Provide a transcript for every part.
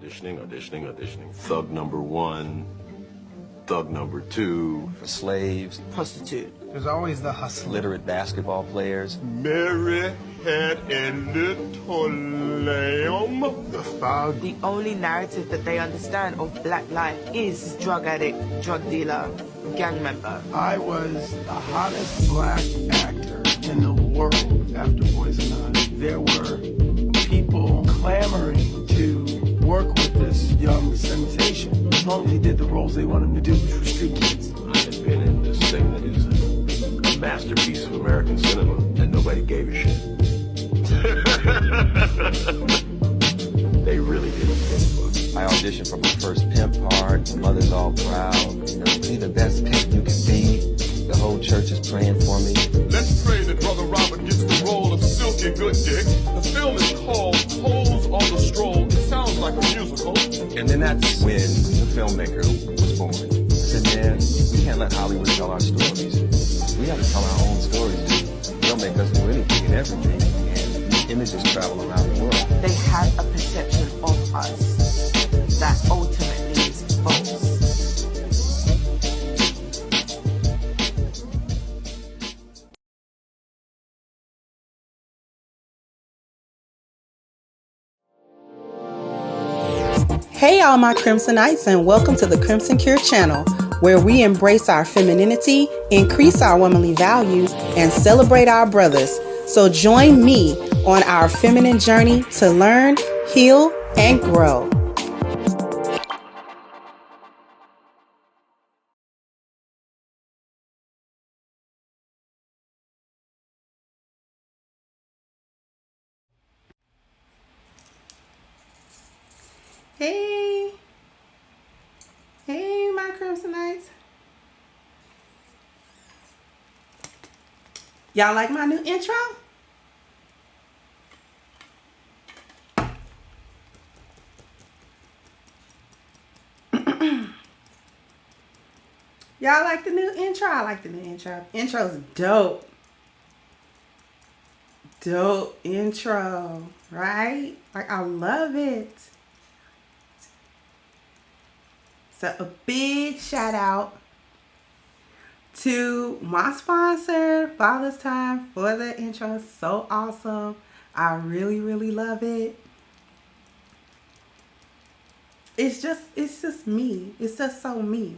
auditioning. Thug number one, thug number two. For slaves. Prostitute. There's always the hustler. Literate basketball players. Mary had a little lamb. The thug. The only narrative that they understand of black life is drug addict, drug dealer, gang member. I was the hottest black actor in the world after Boys and I. There were people clamoring to work with this young sensation. As long as he did the roles they wanted him to do, which were street kids. I had been in this thing that is a masterpiece of American cinema, and nobody gave a shit. They really didn't give a fuck. I auditioned for my first pimp part. My mother's all proud. You know, be the best pimp you can be. The whole church is praying for me. Let's pray that Brother Robert gets the role of Silky Good Dick. The film is called Holes on the Stroll. It sounds like a musical. And then that's when the filmmaker was born. I said, man, we can't let Hollywood tell our stories. We have to tell our own stories. They'll make us do anything and everything. And images travel around the world. They have a perception of us that ultimately is false. Hey all my Crimsonites, and welcome to the Crimson Cure channel, where we embrace our femininity, increase our womanly values, and celebrate our brothers. So join me on our feminine journey to learn, heal, and grow. Hey, my Crimsonites. Y'all like my new intro? Y'all like the new intro? I like the new intro. Intro's dope. Dope intro, right? Like, I love it. So a big shout out to my sponsor, Father's Time, for the intro. So awesome. I really, really love it. It's just me. It's just so me.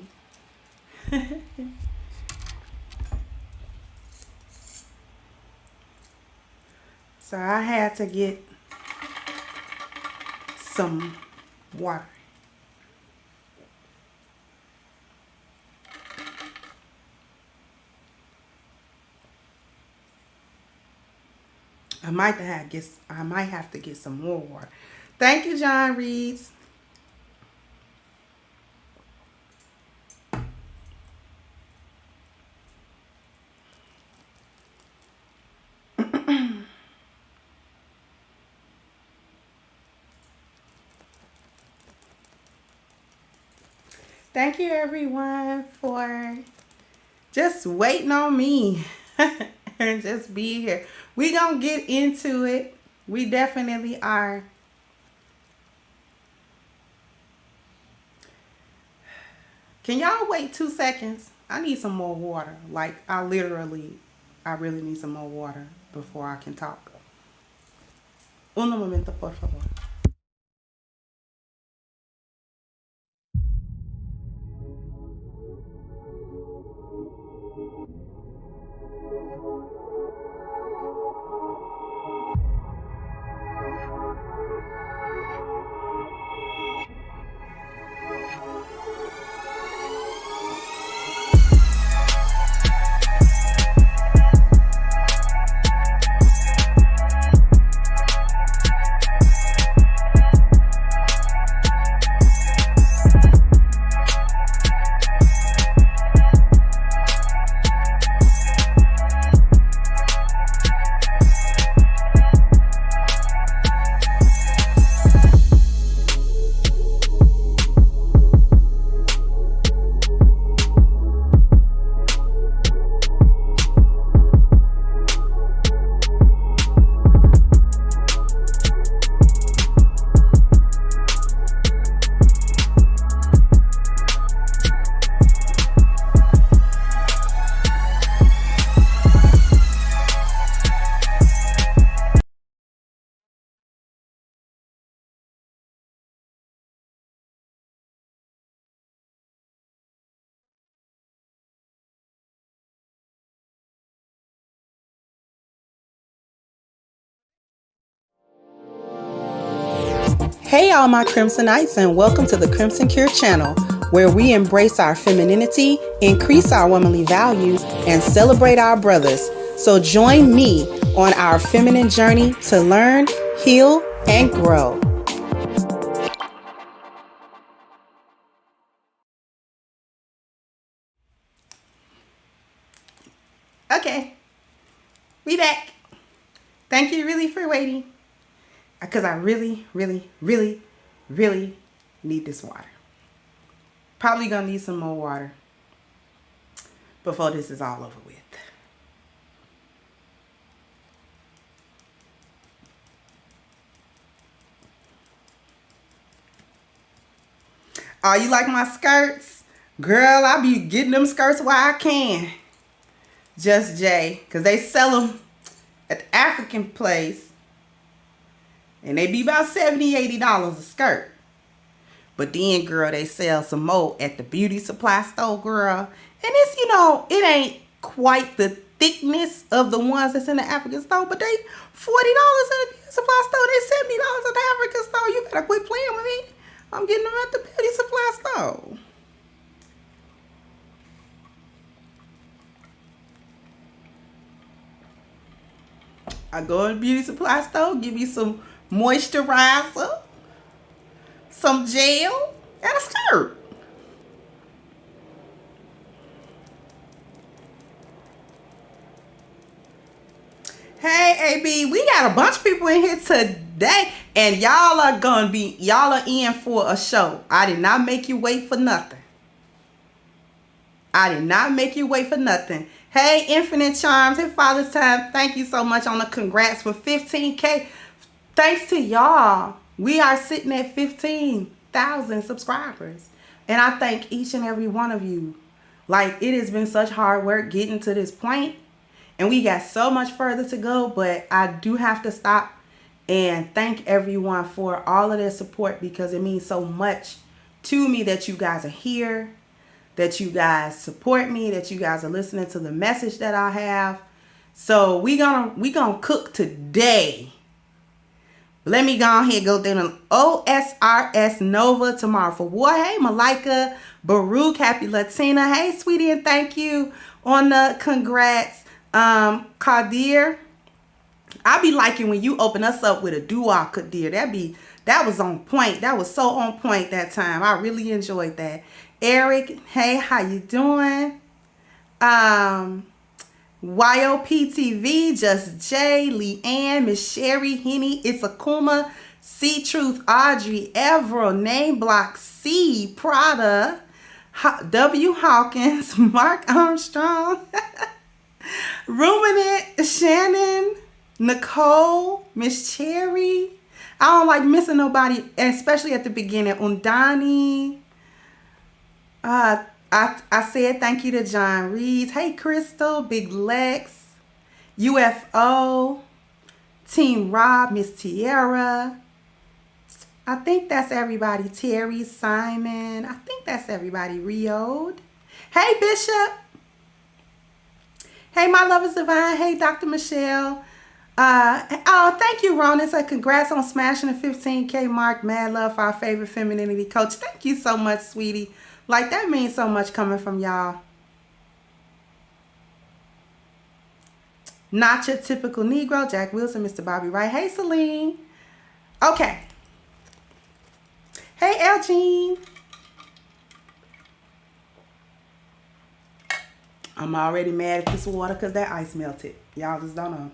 So I had to get some water. I might have to get some more water. Thank you, John Reeds. Thank you, everyone, for just waiting on me and just be here. We gonna get into it. We definitely are. Can y'all wait 2 seconds? I need some more water. Like, I really need some more water before I can talk. Un momento, por favor. Hey all my Crimsonites, and welcome to the Crimson Cure channel, where we embrace our femininity, increase our womanly values, and celebrate our brothers. So join me on our feminine journey to learn, heal, and grow. Okay, we back. Thank you really for waiting, because I really need this water. Probably gonna need some more water before this is all over with. Oh, you like my skirts? Girl, I be getting them skirts while I can. Just Jay, because they sell them at the African place, and they be about $70, $80 a skirt. But then, girl, they sell some more at the beauty supply store, girl. And it's, it ain't quite the thickness of the ones that's in the African store, but they $40 at the beauty supply store. They $70 at the African store. You better quit playing with me. I'm getting them at the beauty supply store. I go to the beauty supply store, give you some moisturizer, some gel, and a skirt. Hey, AB, we got a bunch of people in here today, and y'all are in for a show. I did not make you wait for nothing. I did not make you wait for nothing. Hey, Infinite Charms, it's Father's Time. Thank you so much on the congrats for 15K. Thanks to y'all, we are sitting at 15,000 subscribers. And I thank each and every one of you. Like, it has been such hard work getting to this point. And we got so much further to go. But I do have to stop and thank everyone for all of their support, because it means so much to me that you guys are here, that you guys support me, that you guys are listening to the message that I have. So we gonna cook today. Let me go ahead and go down an OSRS Nova tomorrow for war. Hey, Malika, Baruch, happy Latina. Hey, sweetie, and thank you on the congrats. Kadir, I be liking when you open us up with a dua, Kadir. That was on point. That was so on point that time. I really enjoyed that. Eric, hey, how you doing? YOPTV, Just Jay, Leanne, Miss Sherry, Henny, It's Akuma, C Truth, Audrey, Everell, Name Block, C, Prada, W Hawkins, Mark Armstrong, Ruminant, Shannon, Nicole, Miss Cherry. I don't like missing nobody, especially at the beginning. Undani. I said thank you to John Reeds. Hey, Crystal, Big Lex, UFO, Team Rob, Miss Tierra. I think that's everybody. Terry, Simon. I think that's everybody. Riode. Hey, Bishop. Hey, my love is divine. Hey, Dr. Michelle. Thank you, Ronan. So congrats on smashing the 15K mark. Mad love for our favorite femininity coach. Thank you so much, sweetie. Like, that means so much coming from y'all. Not your typical Negro. Jack Wilson, Mr. Bobby Wright. Hey, Celine. Okay. Hey, Elgene. I'm already mad at this water because that ice melted. Y'all just don't know.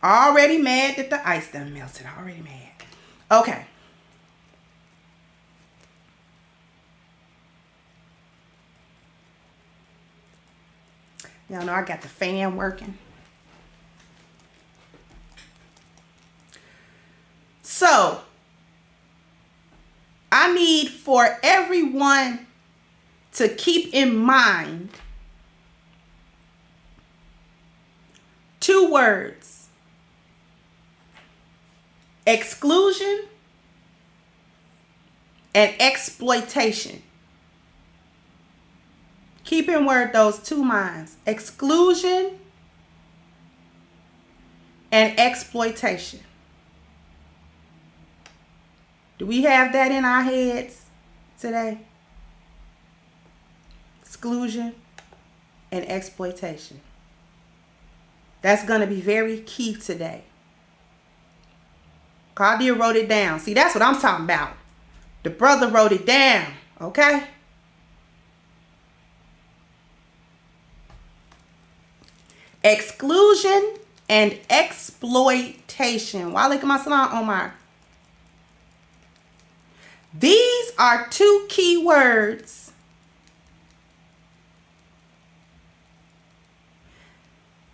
Already mad that the ice done melted. Already mad. Okay. Y'all know I got the fan working. So, I need for everyone to keep in mind 2 words: exclusion and exploitation. Keep in word those 2 minds: exclusion and exploitation. Do we have that in our heads today? Exclusion and exploitation. That's going to be very key today. Cardia wrote it down. See, that's what I'm talking about. The brother wrote it down, okay? Exclusion and exploitation. Walaikum assalam, Omar. These are two key words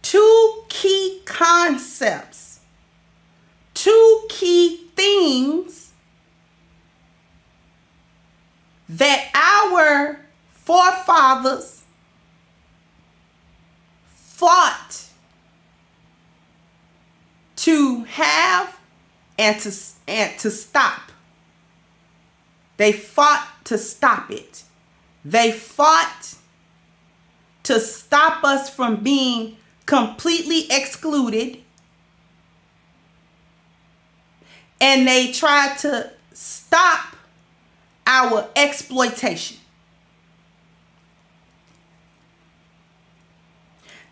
two key concepts, two key things that our forefathers fought to have and to stop. They fought to stop it. They fought to stop us from being completely excluded. And they tried to stop our exploitation.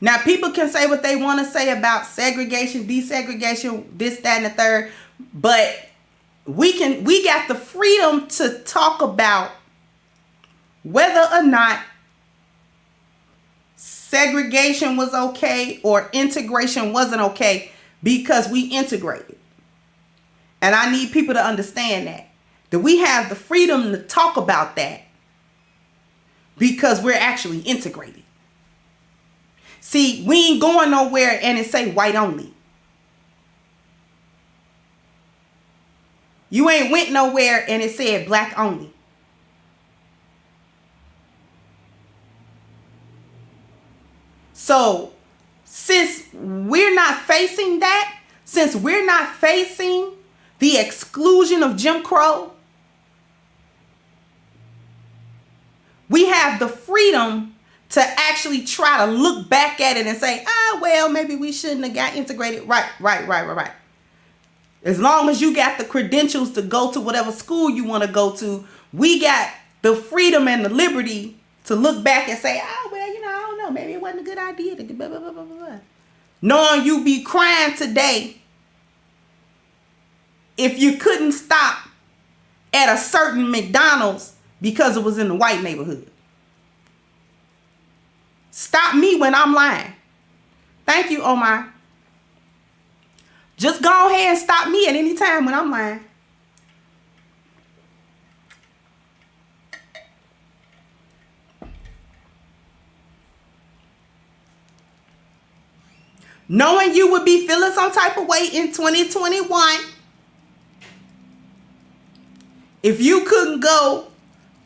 Now, people can say what they want to say about segregation, desegregation, this, that, and the third, but we got the freedom to talk about whether or not segregation was okay or integration wasn't okay, because we integrated. And I need people to understand that we have the freedom to talk about that because we're actually integrated. See, we ain't going nowhere and it say white only. You ain't went nowhere and it said black only. So, since we're not facing that, since we're not facing the exclusion of Jim Crow, we have the freedom to actually try to look back at it and say, well, maybe we shouldn't have got integrated. Right. As long as you got the credentials to go to whatever school you want to go to, we got the freedom and the liberty to look back and say, I don't know, maybe it wasn't a good idea to blah, blah, blah, blah, blah. Knowing you be crying today if you couldn't stop at a certain McDonald's because it was in the white neighborhood. Stop me when I'm lying. Thank you, Omar. Just go ahead and stop me at any time when I'm lying. Knowing you would be feeling some type of way in 2021 if you couldn't go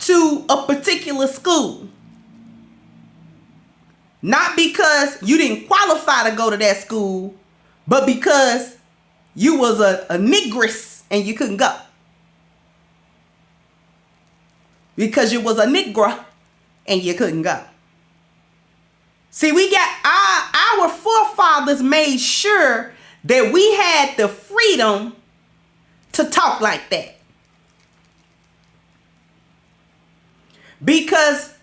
to a particular school. Not because you didn't qualify to go to that school, but because you was a negress and you couldn't go. Because you was a Negro and you couldn't go. See, we got our forefathers made sure that we had the freedom to talk like that. Because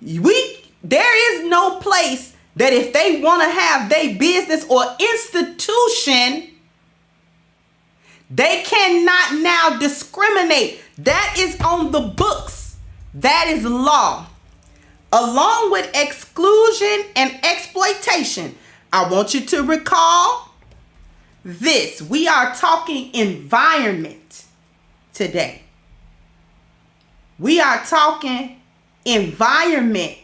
there is no place that if they want to have their business or institution, they cannot now discriminate. That is on the books. That is law. Along with exclusion and exploitation, I want you to recall this. We are talking environment today. We are talking environment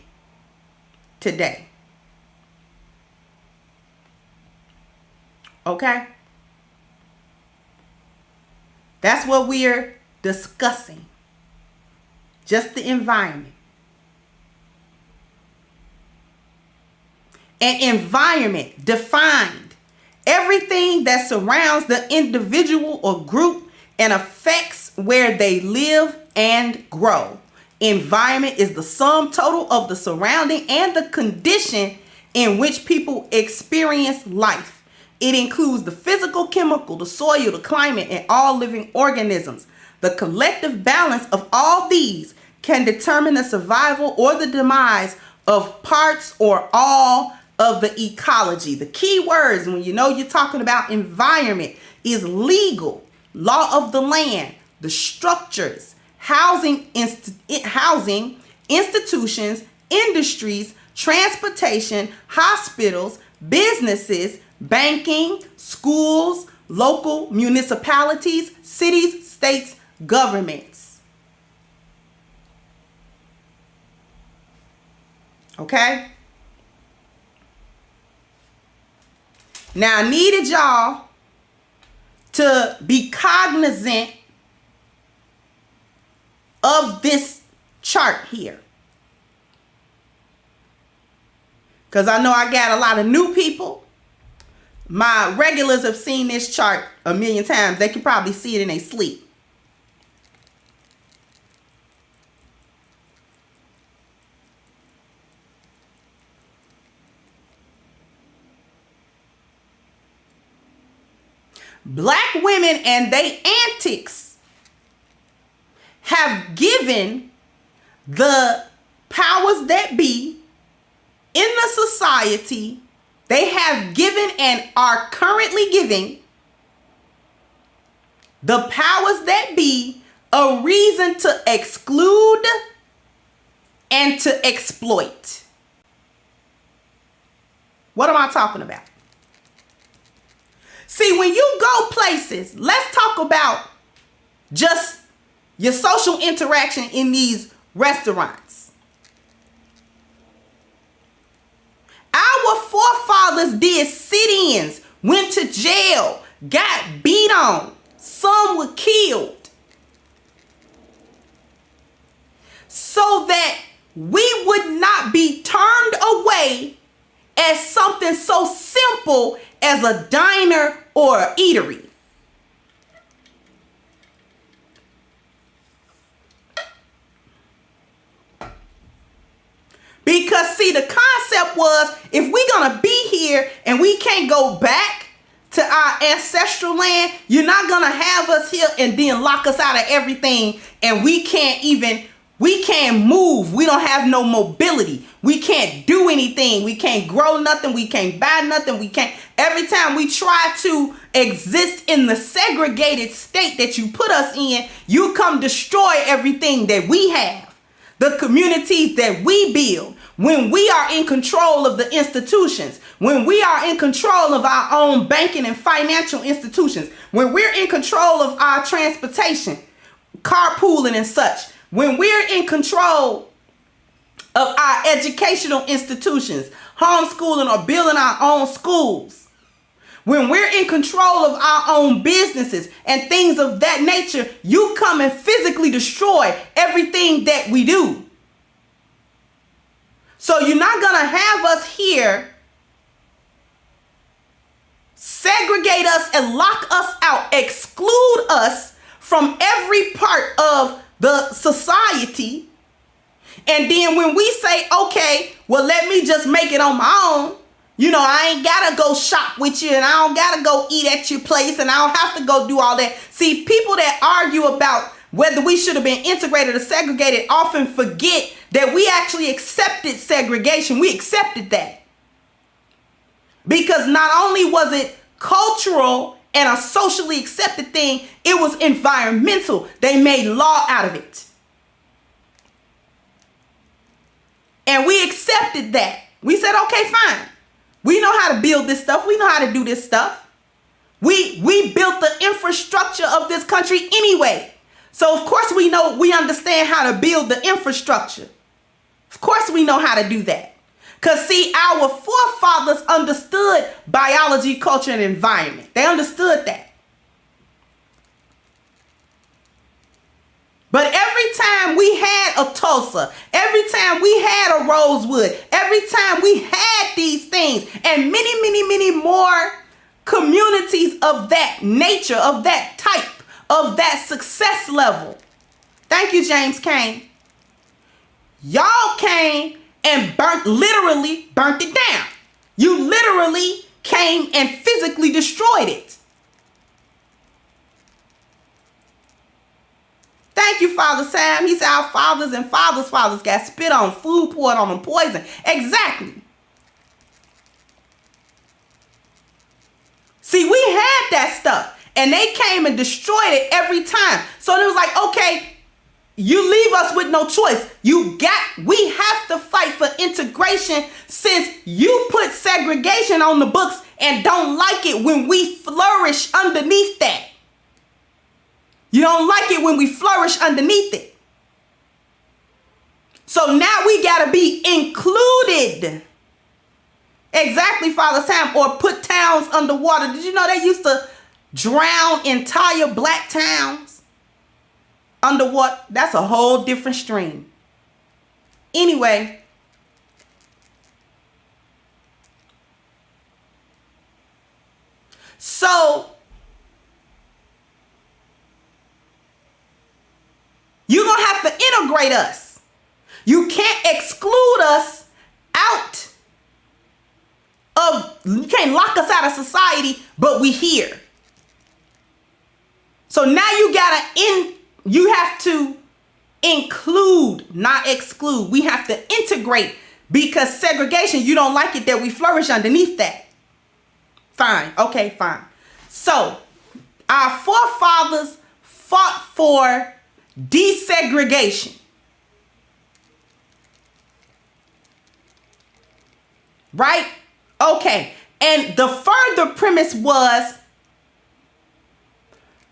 today. Okay? That's what we're discussing. Just the environment. An environment defined everything that surrounds the individual or group and affects where they live and grow. Environment is the sum total of the surrounding and the condition in which people experience life. It includes the physical, chemical, the soil, the climate, and all living organisms. The collective balance of all these can determine the survival or the demise of parts or all of the ecology. The key words when you know you're talking about environment is legal, law of the land, the structures, housing, institutions, industries, transportation, hospitals, businesses, banking, schools, local municipalities, cities, states, governments. Okay? Now, I needed y'all to be cognizant of this chart here. Because I know I got a lot of new people. My regulars have seen this chart a million times. They can probably see it in their sleep. Black women and they antics have given the powers that be in the society, they have given and are currently giving the powers that be a reason to exclude and to exploit. What am I talking about? See, when you go places, let's talk about just your social interaction in these restaurants. Our forefathers did sit-ins, went to jail, got beat on. Some were killed. So that we would not be turned away as something so simple as a diner or an eatery. Because see, the concept was, if we're gonna be here and we can't go back to our ancestral land, you're not gonna have us here and then lock us out of everything, and we can't move. We don't have no mobility. We can't do anything. We can't grow nothing. We can't buy nothing. Every time we try to exist in the segregated state that you put us in, you come destroy everything that we have, the communities that we build. When we are in control of the institutions, when we are in control of our own banking and financial institutions, when we're in control of our transportation, carpooling and such, when we're in control of our educational institutions, homeschooling or building our own schools, when we're in control of our own businesses and things of that nature, you come and physically destroy everything that we do. So you're not going to have us here, segregate us and lock us out, exclude us from every part of the society. And then when we say, okay, well, let me just make it on my own. You know, I ain't got to go shop with you, and I don't got to go eat at your place, and I don't have to go do all that. See, people that argue about whether we should have been integrated or segregated often forget that we actually accepted segregation. We accepted that. Because not only was it cultural and a socially accepted thing, it was environmental. They made law out of it. And we accepted that. We said, okay, fine. We know how to build this stuff. We know how to do this stuff. We built the infrastructure of this country anyway. So of course we understand how to build the infrastructure. Of course we know how to do that. Because see, our forefathers understood biology, culture, and environment. They understood that. But every time we had a Tulsa, every time we had a Rosewood, every time we had these things, and many, many, many more communities of that nature, of that type, of that success level. Thank you, James Kane. Y'all came and literally burnt it down. You literally came and physically destroyed it. Thank you, Father Sam. He said our fathers and fathers' fathers got spit on, food poured on them, poison. Exactly. See, we had that stuff, and they came and destroyed it every time. So it was like, okay, you leave us with no choice. We have to fight for integration since you put segregation on the books and don't like it when we flourish underneath that. You don't like it when we flourish underneath it. So now we got to be included. Exactly, Father Sam, or put towns underwater. Did you know they used to drown entire black towns underwater? That's a whole different stream. Anyway, so you're going to have to integrate us. You can't exclude us out of, you can't lock us out of society, but we here. So now you have to include, not exclude. We have to integrate, because segregation, you don't like it that we flourish underneath that. Fine. Okay, fine. So our forefathers fought for desegregation. Right? Okay. And the further premise was,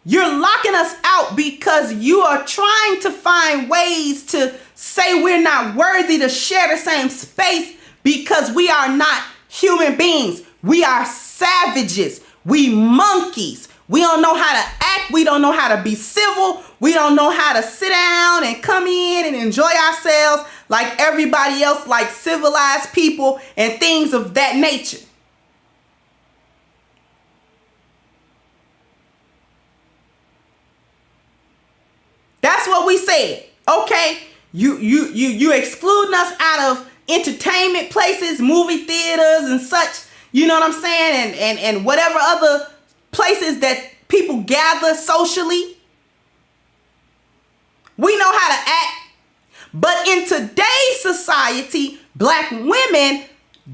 you're locking us out because you are trying to find ways to say we're not worthy to share the same space because we are not human beings. We are savages. We monkeys. We don't know how to act. We don't know how to be civil. We don't know how to sit down and come in and enjoy ourselves like everybody else, like civilized people and things of that nature. That's what we said. Okay, you excluding us out of entertainment places, movie theaters and such. You know what I'm saying? And whatever other places that people gather socially. We know how to act. But in today's society, black women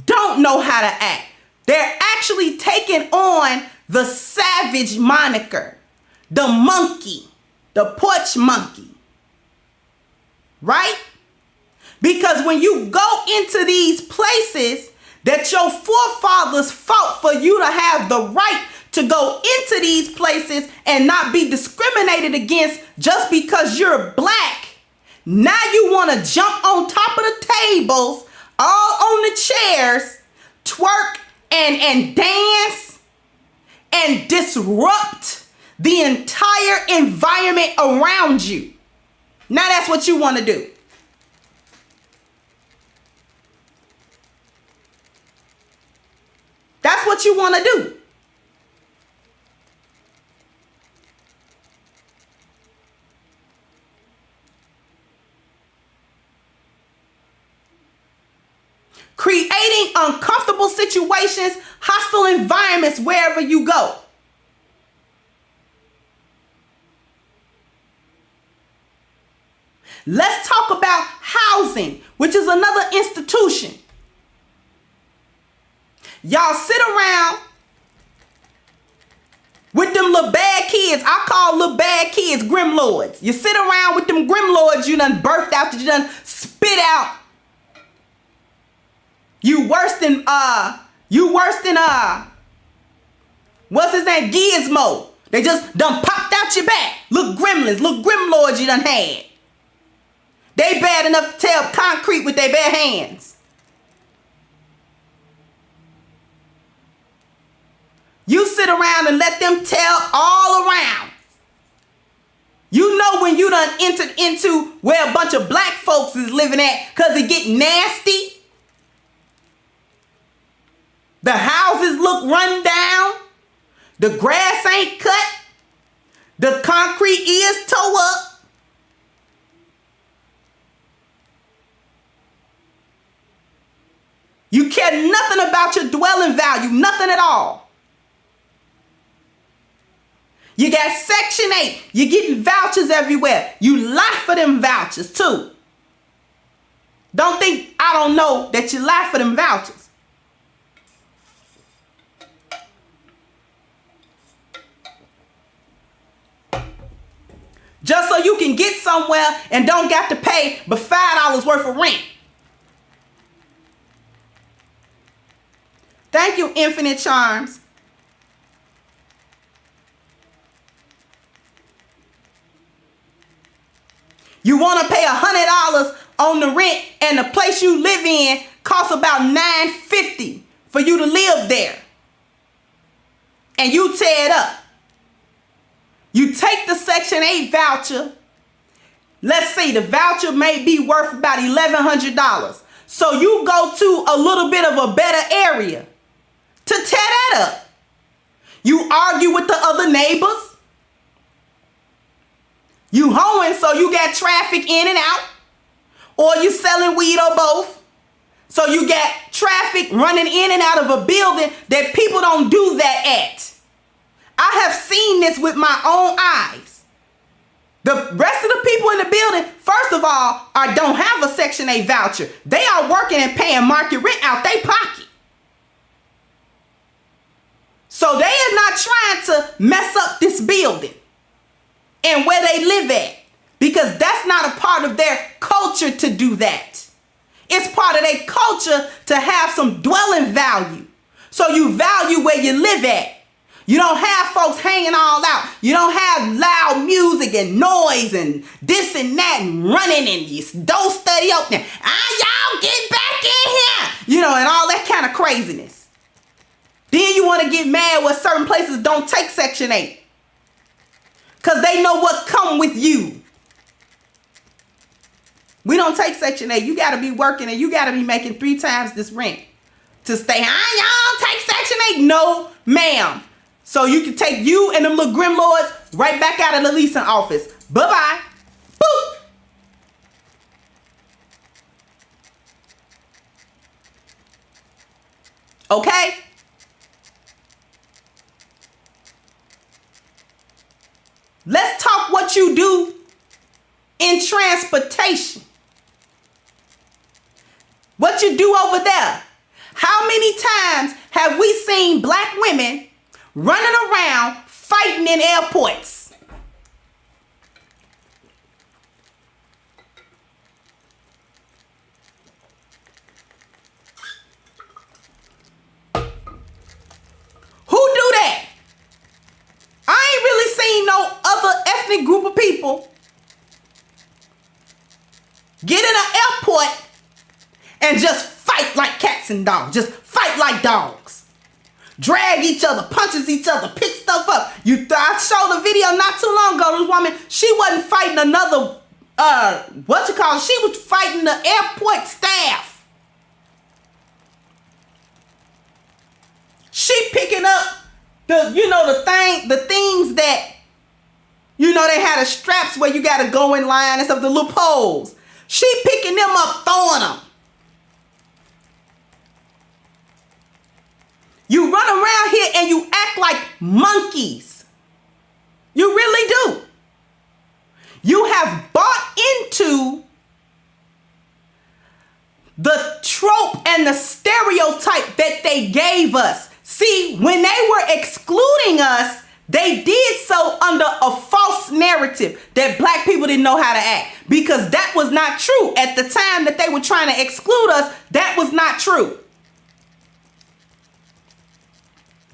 don't know how to act. They're actually taking on the savage moniker, the monkey, the porch monkey. Right? Because when you go into these places that your forefathers fought for you to have the right to go into these places and not be discriminated against just because you're black, now you want to jump on top of the tables, all on the chairs, twerk and dance and disrupt the entire environment around you. Now that's what you want to do. That's what you want to do. Creating uncomfortable situations, hostile environments wherever you go. Let's talk about housing, which is another institution. Y'all sit around with them little bad kids. I call little bad kids grimlords. You sit around with them grimlords you done birthed out, that you done spit out. You worse than what's his name? Gizmo. They just done popped out your back. Little gremlins, little grimlords you done had. They bad enough to tear up concrete with their bare hands. You sit around and let them tell all around. You know when you done entered into where a bunch of black folks is living at because it get nasty. The houses look run down. The grass ain't cut. The concrete is tore up. You care nothing about your dwelling value, nothing at all. You got Section 8. You're getting vouchers everywhere. You lie for them vouchers too. Don't think I don't know that you lie for them vouchers. Just so you can get somewhere and don't got to pay but $5 worth of rent. Thank you, Infinite Charms. You want to pay $100 on the rent and the place you live in costs about $9.50 for you to live there. And you tear it up. You take the Section 8 voucher. Let's see, the voucher may be worth about $1,100. So you go to a little bit of a better area to tear that up. You argue with the other neighbors. You hoeing, so you got traffic in and out. Or you selling weed, or both. So you got traffic running in and out of a building that people don't do that at. I have seen this with my own eyes. The rest of the people in the building, first of all, don't have a Section 8 voucher. They are working and paying market rent out their pocket. So they are not trying to mess up this building and where they live at, because that's not a part of their culture to do that. It's part of their culture to have some dwelling value. So you value where you live at. You don't have folks hanging all out. You don't have loud music and noise and this and that and running and you don't study opening. Y'all get back in here. And all that kind of craziness. Then you want to get mad when certain places don't take Section 8. Because they know what come with you. We don't take Section 8. You got to be working and you got to be making 3 times this rent to stay. Y'all take Section 8. No, ma'am. So you can take you and them little grim lords right back out of the leasing office. Bye-bye. Boop. Okay? Let's talk what you do in transportation. What you do over there. How many times have we seen black women running around fighting in airports? Who do that? I ain't really seen no other ethnic group of people get in an airport and just fight like cats and dogs. Just fight like dogs. Drag each other, punches each other, pick stuff up. I showed a video not too long ago. This woman, she wasn't fighting another, she was fighting the airport staff. She picking up the things that, they had a straps where you got to go in line and stuff, the little poles. She picking them up, throwing them. You run around here and you act like monkeys. You really do. You have bought into the trope and the stereotype that they gave us. See, when they were excluding us, they did so under a false narrative that black people didn't know how to act, because that was not true. At the time that they were trying to exclude us, that was not true.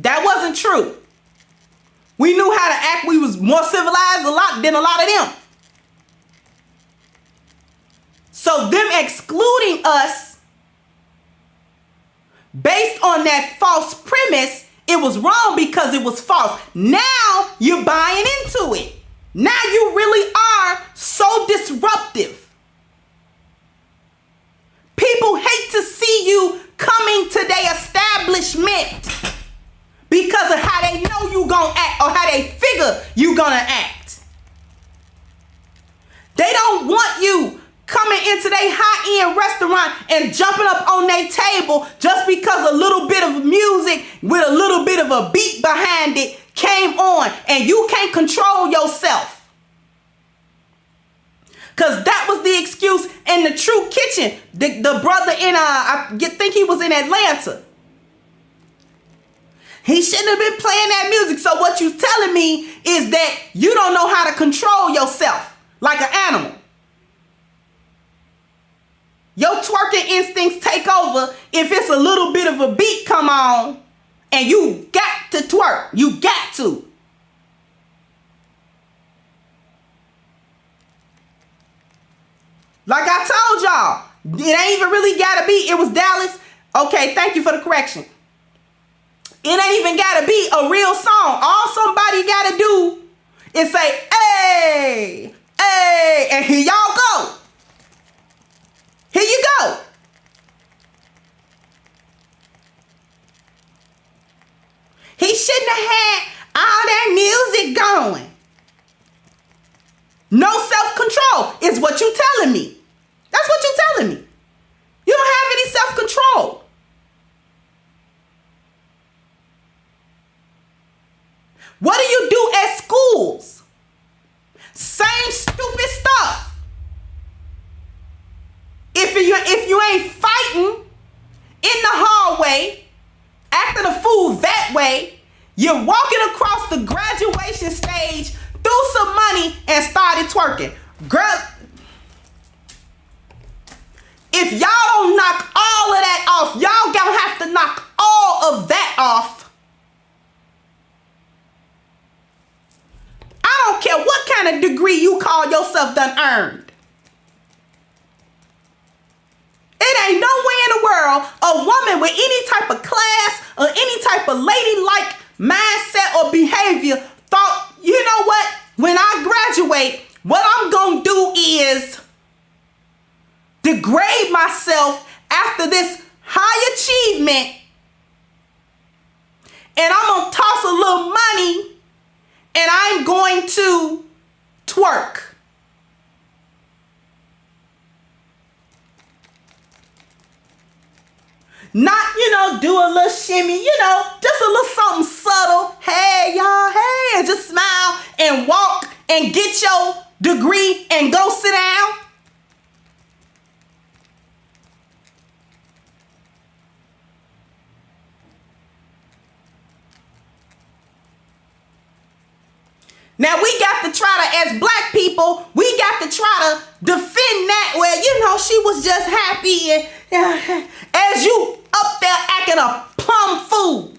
That wasn't true. We knew how to act. We was more civilized than a lot of them. So them excluding us based on that false premise, it was wrong because it was false. Now you're buying into it. Now you really are so disruptive. People hate to see you coming to their establishment because of how they know you gonna act or how they figure you gonna act. They don't want you coming into their high-end restaurant and jumping up on their table just because a little bit of music with a little bit of a beat behind it came on and you can't control yourself. Because that was the excuse in the True Kitchen. The brother in, think he was in Atlanta. He shouldn't have been playing that music. So what you telling me is that you don't know how to control yourself like an animal. Your twerking instincts take over if it's a little bit of a beat come on and you got to twerk. You got to. Like I told y'all, it ain't even really gotta be. It was Dallas. Okay, thank you for the correction. It ain't even gotta be a real song. All somebody gotta do is say, hey, hey, and here y'all go. Here you go. He shouldn't have had all that music going. No self-control is what you telling me. That's what you're telling me. You don't have any self-control. What do you do at schools? Same stupid stuff. If you ain't fighting in the hallway, acting a fool that way, you're walking across the graduation stage, threw some money, and started twerking. Girl, if y'all don't knock all of that off, y'all gonna have to knock all of that off. I don't care what kind of degree you call yourself done earned. It ain't no way in the world a woman with any type of class or any type of ladylike mindset or behavior thought, you know what, when I graduate, what I'm gonna do is degrade myself after this high achievement, and I'm gonna toss a little money and I'm going to twerk. Not, do a little shimmy, just a little something subtle. Hey, y'all, hey, and just smile and walk and get your degree and go sit down. Now we got to try to, as black people, we got to try to defend that where, she was just happy and as you up there acting a plum fool.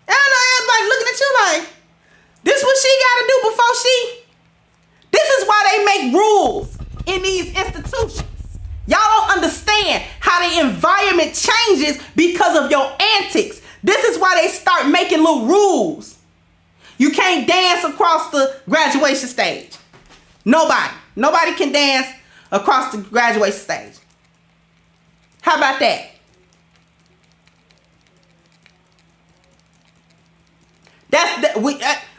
And I know everybody looking at you like, this what she got to do before she. This is why they make rules in these institutions. Y'all don't understand how the environment changes because of your antics. This is why they start making little rules. You can't dance across the graduation stage. Nobody can dance across the graduation stage. How about that?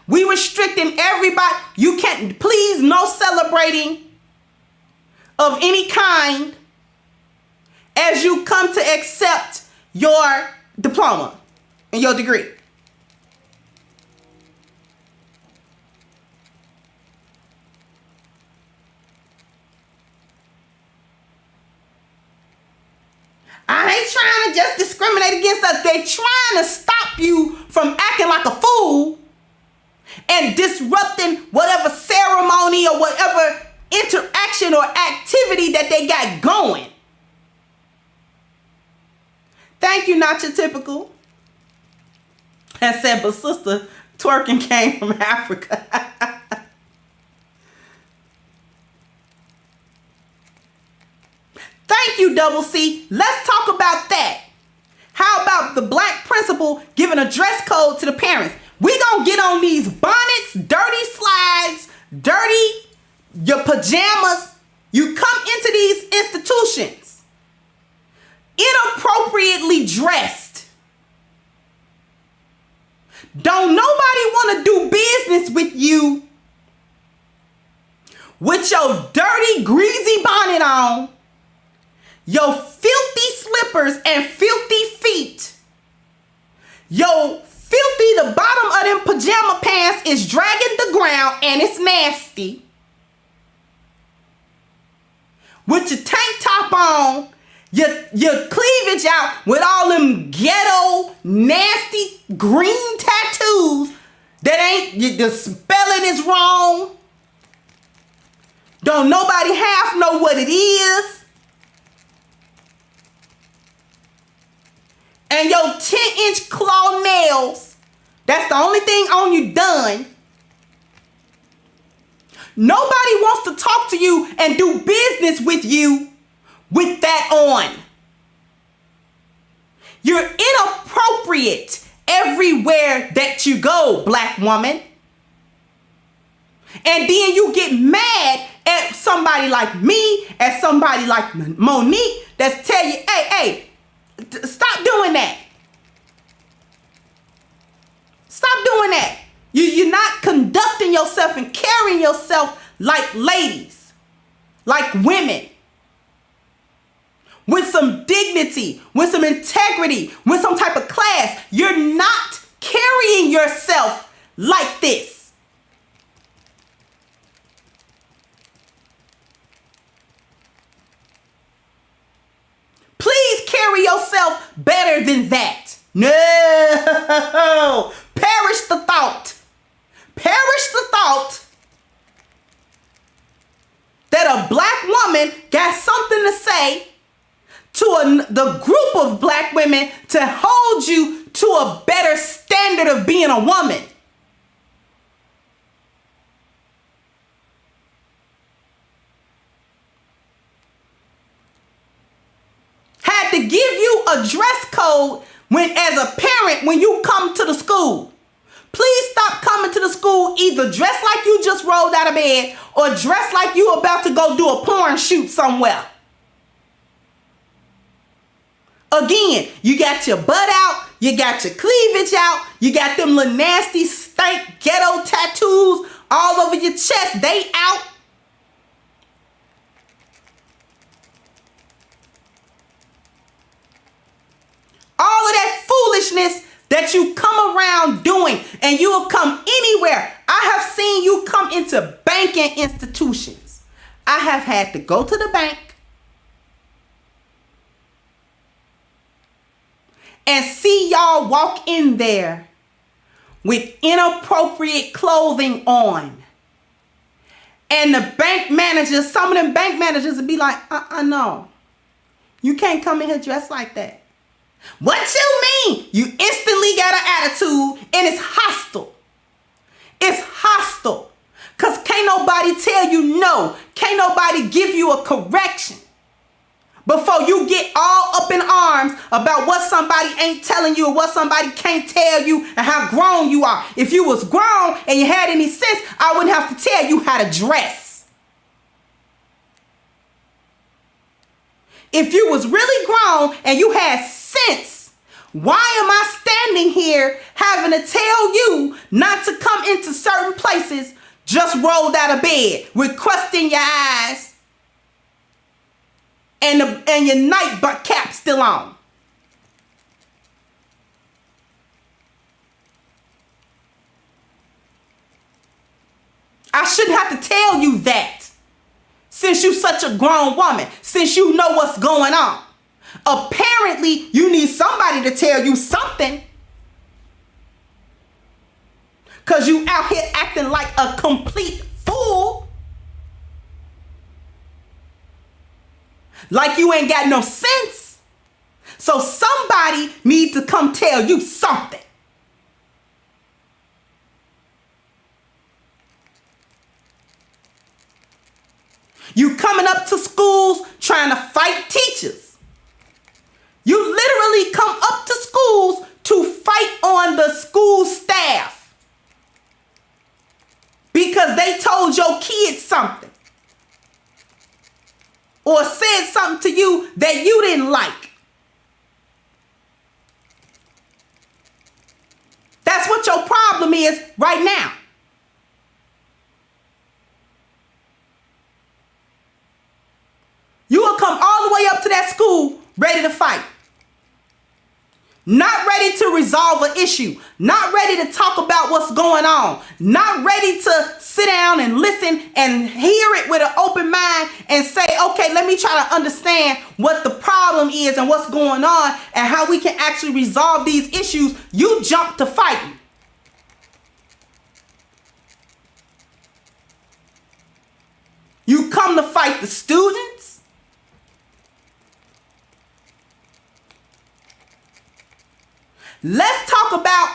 We restricting everybody. You can't, please, no celebrating of any kind as you come to accept your diploma and your degree. I ain't trying to just discriminate against us. They trying to stop you from acting like a fool and disrupting whatever ceremony or whatever interaction or activity that they got going. Thank you, not your typical. And said, but sister, twerking came from Africa. Thank you, Double C. Let's talk about that. How about the black principal giving a dress code to the parents? We gonna get on these bonnets, dirty slides, your pajamas. You come into these institutions inappropriately dressed. Don't nobody want to do business with you with your dirty, greasy bonnet on, Your filthy slippers and filthy feet. Your filthy, the bottom of them pajama pants is dragging the ground and it's nasty. With your tank top on, your cleavage out with all them ghetto, nasty green tattoos that ain't, the spelling is wrong. Don't nobody half know what it is. And your 10-inch claw nails, that's the only thing on you done. Nobody wants to talk to you and do business with you with that on. You're inappropriate everywhere that you go, black woman. And then you get mad at somebody like me, at somebody like Monique, that's tell you, hey, stop doing that. Stop doing that. You're not conducting yourself and carrying yourself like ladies, like women, with some dignity, with some integrity, with some type of class. You're not carrying yourself like this. Please carry yourself better than that. No, perish the thought. Perish the thought that a black woman got something to say to the group of black women to hold you to a better standard of being a woman. Had to give you a dress code when, as a parent, when you come to the school. Please stop coming to the school either dressed like you just rolled out of bed or dressed like you about to go do a porn shoot somewhere. Again, you got your butt out, you got your cleavage out, you got them little nasty stank ghetto tattoos all over your chest. They out. All of that foolishness that you come around doing, and you will come anywhere. I have seen you come into banking institutions. I have had to go to the bank and see y'all walk in there with inappropriate clothing on. And the bank managers, some of them bank managers would be like, no, you can't come in here dressed like that. What you mean? You instantly got an attitude, and it's hostile. It's hostile. Because can't nobody tell you no. Can't nobody give you a correction before you get all up in arms about what somebody ain't telling you or what somebody can't tell you and how grown you are. If you was grown and you had any sense, I wouldn't have to tell you how to dress. If you was really grown and you had sense, why am I standing here having to tell you not to come into certain places just rolled out of bed with crust in your eyes and your night cap still on? I shouldn't have to tell you that. Since you're such a grown woman, since you know what's going on. Apparently, you need somebody to tell you something. Because you out here acting like a complete fool. Like you ain't got no sense. So somebody needs to come tell you something. You coming up to schools trying to fight teachers. You literally come up to schools to fight on the school staff because they told your kids something or said something to you that you didn't like. That's what your problem is right now. You will come all the way up to that at school ready to fight. Not ready to resolve an issue. Not ready to talk about what's going on. Not ready to sit down and listen and hear it with an open mind and say, okay, let me try to understand what the problem is and what's going on and how we can actually resolve these issues. You jump to fighting. You come to fight the students. Let's talk about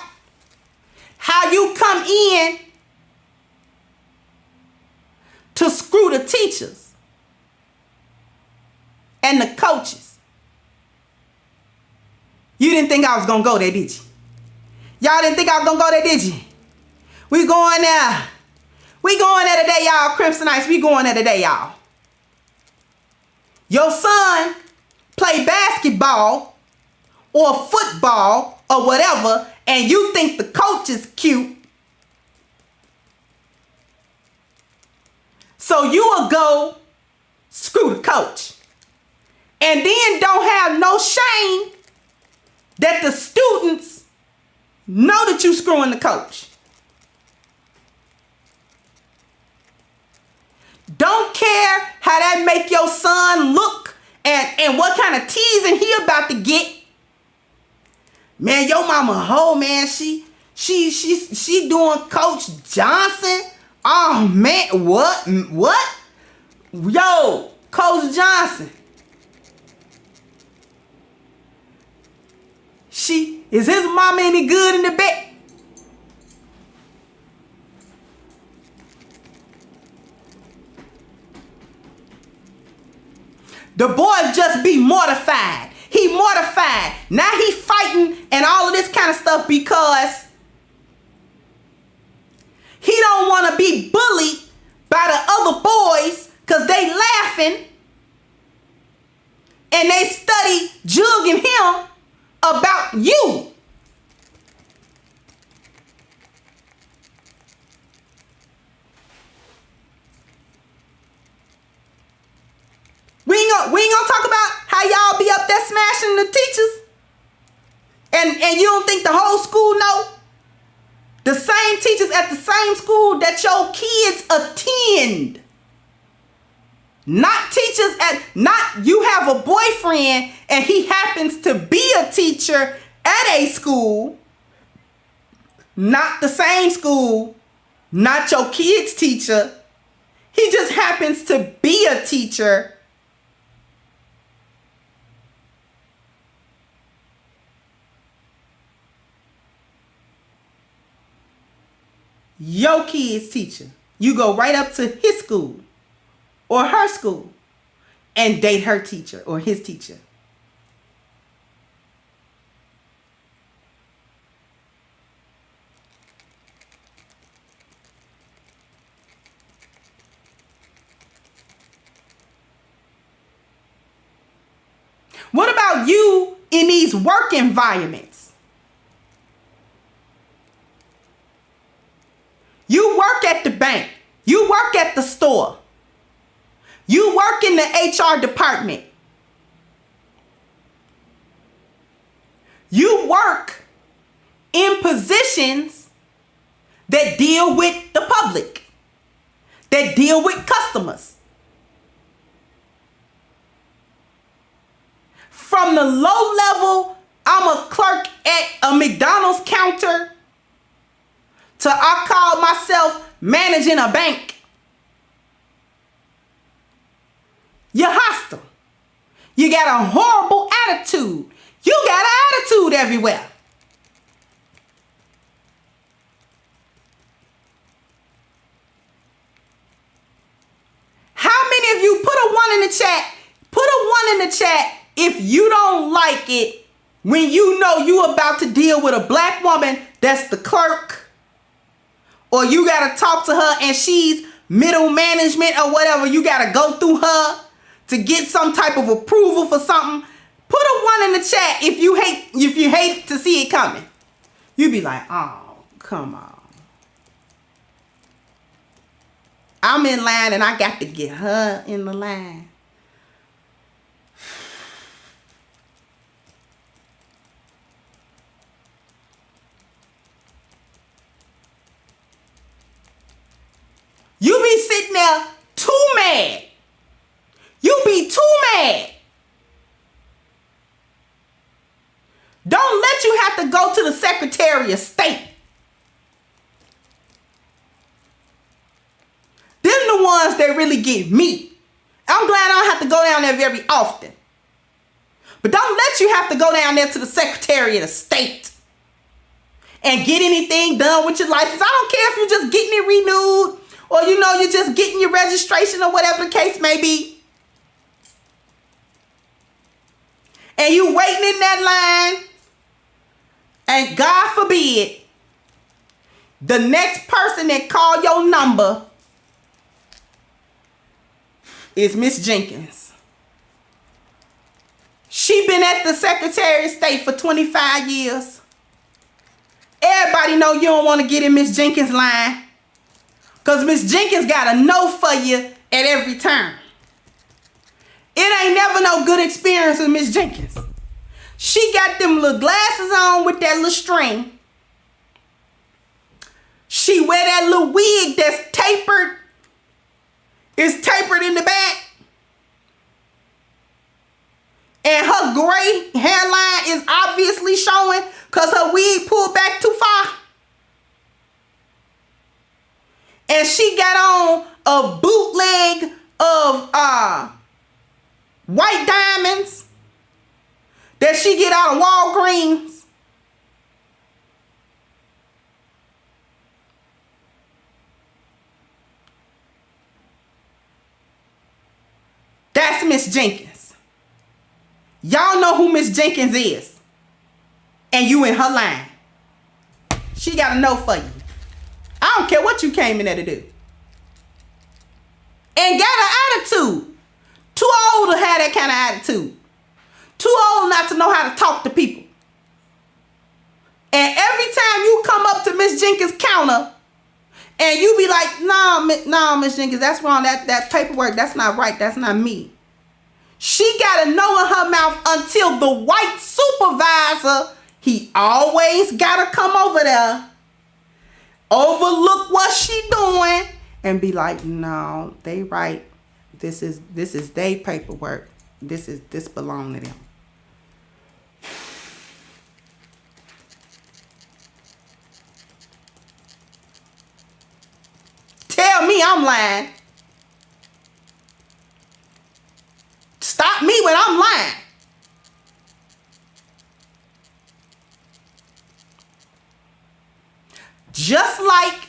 how you come in to screw the teachers and the coaches. You didn't think I was going to go there, did you? Y'all didn't think I was going to go there, did you? We going there. We going there today, y'all. Crimsonites, we going there today, y'all. Your son play basketball or football or whatever, and you think the coach is cute. So you will go screw the coach. And then don't have no shame that the students know that you screwing the coach. Don't care how that make your son look and what kind of teasing he about to get. Man, your mama a hoe, man. She doing Coach Johnson. Oh man, what? Yo, Coach Johnson. Is his mama any good in the bed? The boy just be mortified. He mortified. Now he fighting and all of this kind of stuff because he don't want to be bullied by the other boys because they laughing and they study jugging him about you. We ain't gonna talk about how y'all be up there smashing the teachers. And you don't think the whole school know? The same teachers at the same school that your kids attend. Not teachers not you have a boyfriend and he happens to be a teacher at a school. Not the same school. Not your kid's teacher. He just happens to be a teacher. Your kid's teacher. You go right up to his school or her school and date her teacher or his teacher. What about you in these work environments? You work at the bank. You work at the store. You work in the HR department. You work in positions that deal with the public, that deal with customers. From the low level, I'm a clerk at a McDonald's counter, to I call myself managing a bank. You're hostile. You got a horrible attitude. You got an attitude everywhere. How many of you put a 1 in the chat? Put a 1 in the chat if you don't like it when you know you about to deal with a black woman that's the clerk, or you got to talk to her and she's middle management or whatever. You got to go through her to get some type of approval for something. Put a 1 in the chat if you hate to see it coming. You be like, oh, come on. I'm in line and I got to get her in the line. sitting there too mad. You be too mad. Don't let you have to go to the Secretary of State. Them the ones that really get me. I'm glad I don't have to go down there very often. But don't let you have to go down there to the Secretary of the State and get anything done with your license. I don't care if you're just getting it renewed or you're just getting your registration or whatever the case may be. And you waiting in that line, and God forbid, the next person that call your number is Miss Jenkins. She been at the Secretary of State for 25 years. Everybody know you don't want to get in Miss Jenkins' line, because Miss Jenkins got a no for you at every turn. It ain't never no good experience with Miss Jenkins. She got them little glasses on with that little string. She wear that little wig that's tapered. It's tapered in the back. And her gray hairline is obviously showing because her wig pulled back too far. And she got on a bootleg of white diamonds that she get out of Walgreens. That's Miss Jenkins. Y'all know who Miss Jenkins is. And you in her line. She got a no for you. I don't care what you came in there to do. And got an attitude. Too old to have that kind of attitude. Too old not to know how to talk to people. And every time you come up to Miss Jenkins' counter and you be like, no, Miss Jenkins, that's wrong. That paperwork, that's not right. That's not me. She got a no in her mouth until the white supervisor, he always got to come over there, overlook what she doing, and be like, no, they right. This is their paperwork. This belong to them. Tell me I'm lying. Stop me when I'm lying. Just like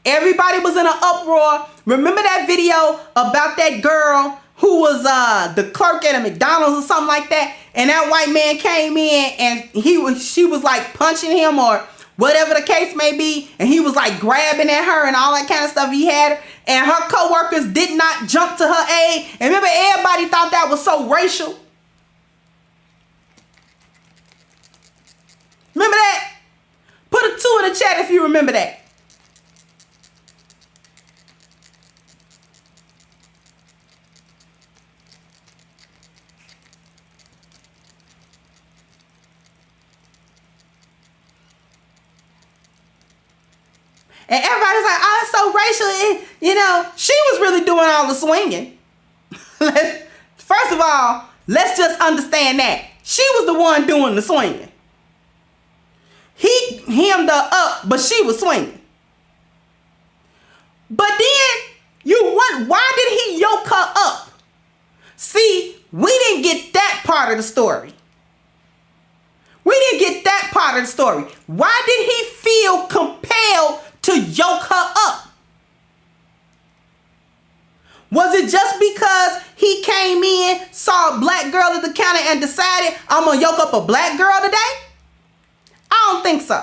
everybody was in an uproar. Remember that video about that girl who was the clerk at a McDonald's or something like that? And that white man came in and she was like punching him or whatever the case may be. And he was like grabbing at her and all that kind of stuff. He had her. And her co-workers did not jump to her aid. And remember, everybody thought that was so racial. Remember that? Put a 2 in the chat if you remember that. And everybody's like, oh, it's so racial. She was really doing all the swinging. First of all, let's just understand that. She was the one doing the swinging. He hemmed her up, but she was swinging. But then, why did he yoke her up? See, we didn't get that part of the story. We didn't get that part of the story. Why did he feel compelled to yoke her up? Was it just because he came in, saw a black girl at the counter and decided, I'm going to yoke up a black girl today? I don't think so.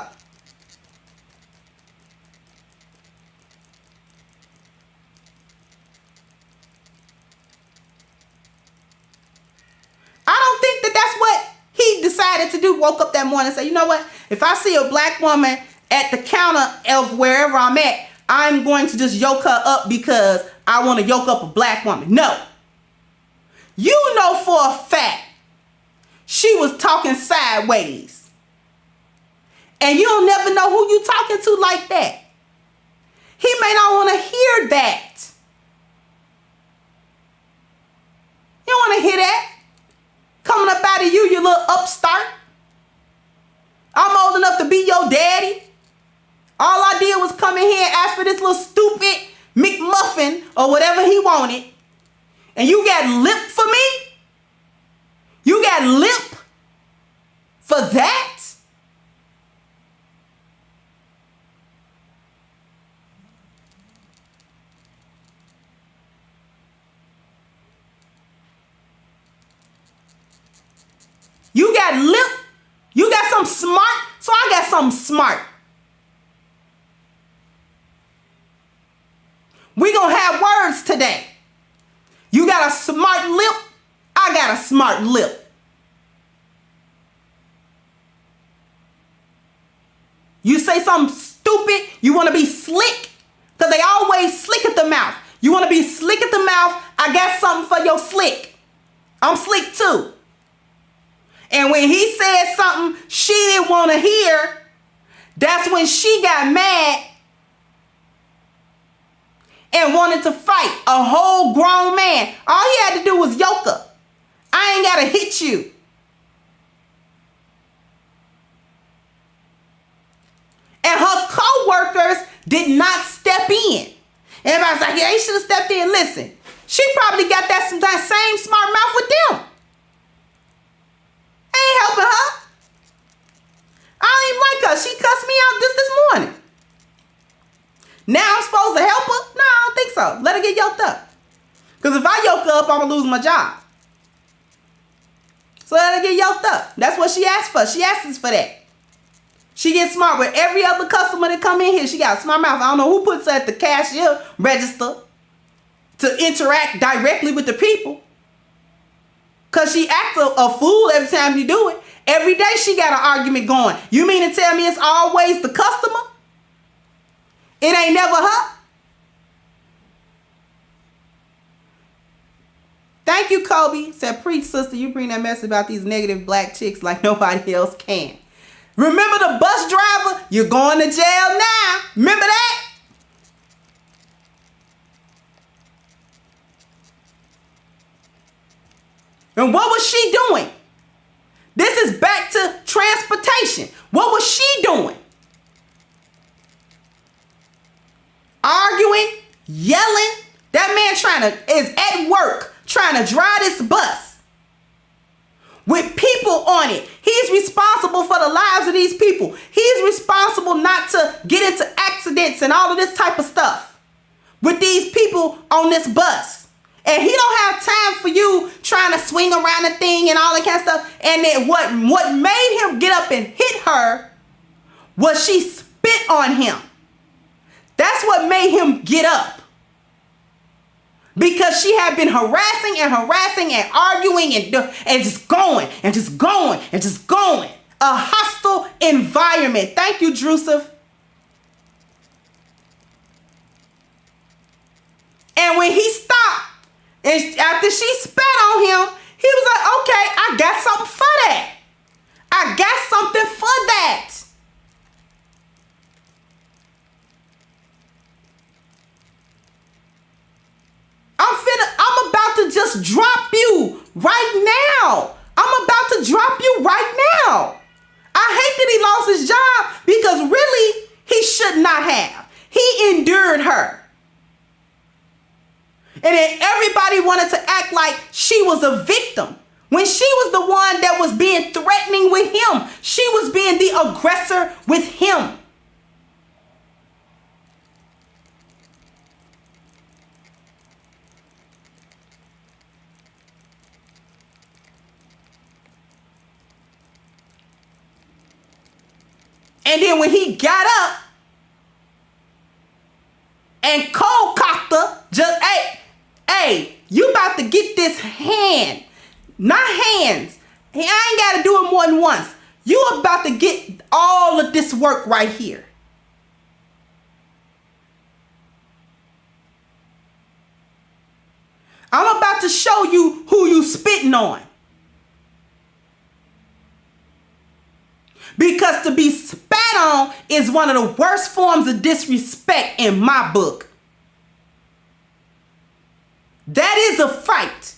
I don't think that that's what he decided to do. Woke up that morning and said, you know what? If I see a black woman at the counter of wherever I'm at, I'm going to just yoke her up because I want to yoke up a black woman. No. You know for a fact she was talking sideways. And you don't never know who you talking to like that. He may not want to hear that. be your daddy. All I did was come in here and ask for this little stupid McMuffin or whatever he wanted. And you got lip for me? You got lip for that? You got lip? You got something smart? So I got something smart. We gonna have words today. You got a smart lip? I got a smart lip. You say something stupid, you want to be slick? Because they always slick at the mouth. You want to be slick at the mouth? I got something for your slick. I'm slick too. And when he said something she didn't want to hear, that's when she got mad and wanted to fight a whole grown man. All he had to do was yoke her. I ain't got to hit you. And her co-workers did not step in. Everybody's like, yeah, he should have stepped in. Listen, she probably got that same smart mouth with them. I ain't helping her. I don't even like her. She cussed me out just this morning. Now I'm supposed to help her? No, I don't think so. Let her get yoked up. Because if I yoke her up, I'm going to lose my job. So let her get yoked up. That's what she asked for. She asks for that. She gets smart with every other customer that come in here. She got a smart mouth. I don't know who puts her at the cashier register to interact directly with the people. Because she acts a fool every time you do it. Every day she got an argument going. You mean to tell me it's always the customer? It ain't never her? Thank you, Kobe. Said, preach, sister. You bring that mess about these negative black chicks like nobody else can. Remember the bus driver? You're going to jail now. Remember that? And what was she doing? This is back to transportation. What was she doing? Arguing, yelling. That man is at work trying to drive this bus with people on it. He's responsible for the lives of these people. He's responsible not to get into accidents and all of this type of stuff with these people on this bus. And he don't have time for you trying to swing around the thing and all that kind of stuff. And then what made him get up and hit her was she spit on him. That's what made him get up. Because she had been harassing and arguing and just going and just going and just going. A hostile environment. Thank you, Drusuf. And when he stopped, and after she spat on him, he was like, okay, I got something for that. I got something for that. I'm about to just drop you right now. I'm about to drop you right now. I hate that he lost his job because really he should not have. He endured her. And then everybody wanted to act like she was a victim when she was the one that was being threatening with him. She was being the aggressor with him. And then when he got up and cold cocked her, just, hey, you about to get this hand, not hands. I ain't got to do it more than once. You about to get all of this work right here. I'm about to show you who you spitting on. Because to be spat on is one of the worst forms of disrespect in my book. That is a fight.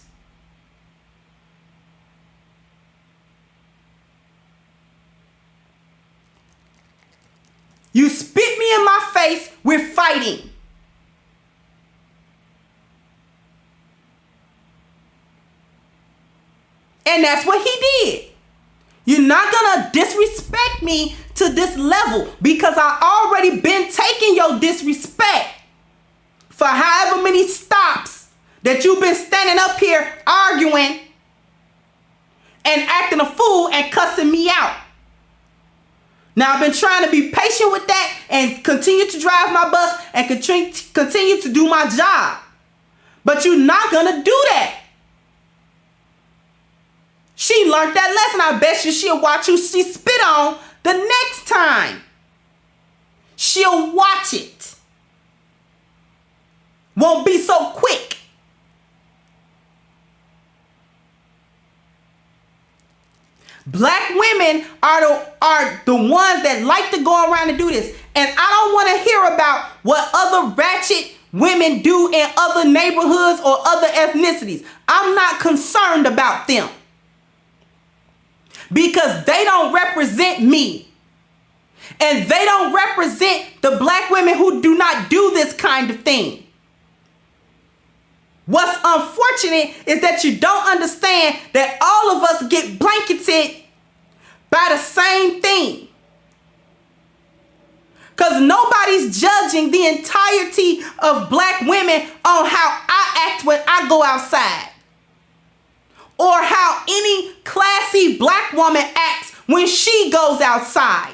face, we're fighting. And that's what he did. You're not gonna disrespect me to this level because I already been taking your disrespect for however many stops that you've been standing up here arguing and acting a fool and cussing me out. Now, I've been trying to be patient with that and continue to drive my bus and continue to do my job. But you're not going to do that. She learned that lesson. I bet you she'll watch you she spit on the next time. She'll watch it. Won't be so quick. Black women are the ones that like to go around and do this. And I don't want to hear about what other ratchet women do in other neighborhoods or other ethnicities. I'm not concerned about them. Because they don't represent me. And they don't represent the black women who do not do this kind of thing. What's unfortunate is that you don't understand that all of us get blanketed by the same thing. Because nobody's judging the entirety of black women on how I act when I go outside. Or how any classy black woman acts when she goes outside.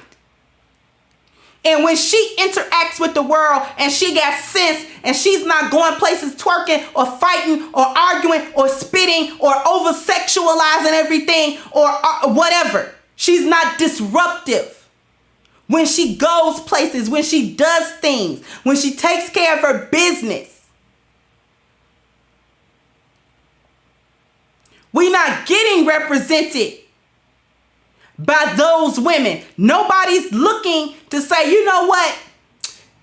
And when she interacts with the world and she got sense and she's not going places twerking or fighting or arguing or spitting or over-sexualizing everything or whatever. She's not disruptive. When she goes places, when she does things, when she takes care of her business. We're not getting represented by those women. Nobody's looking to say, you know what?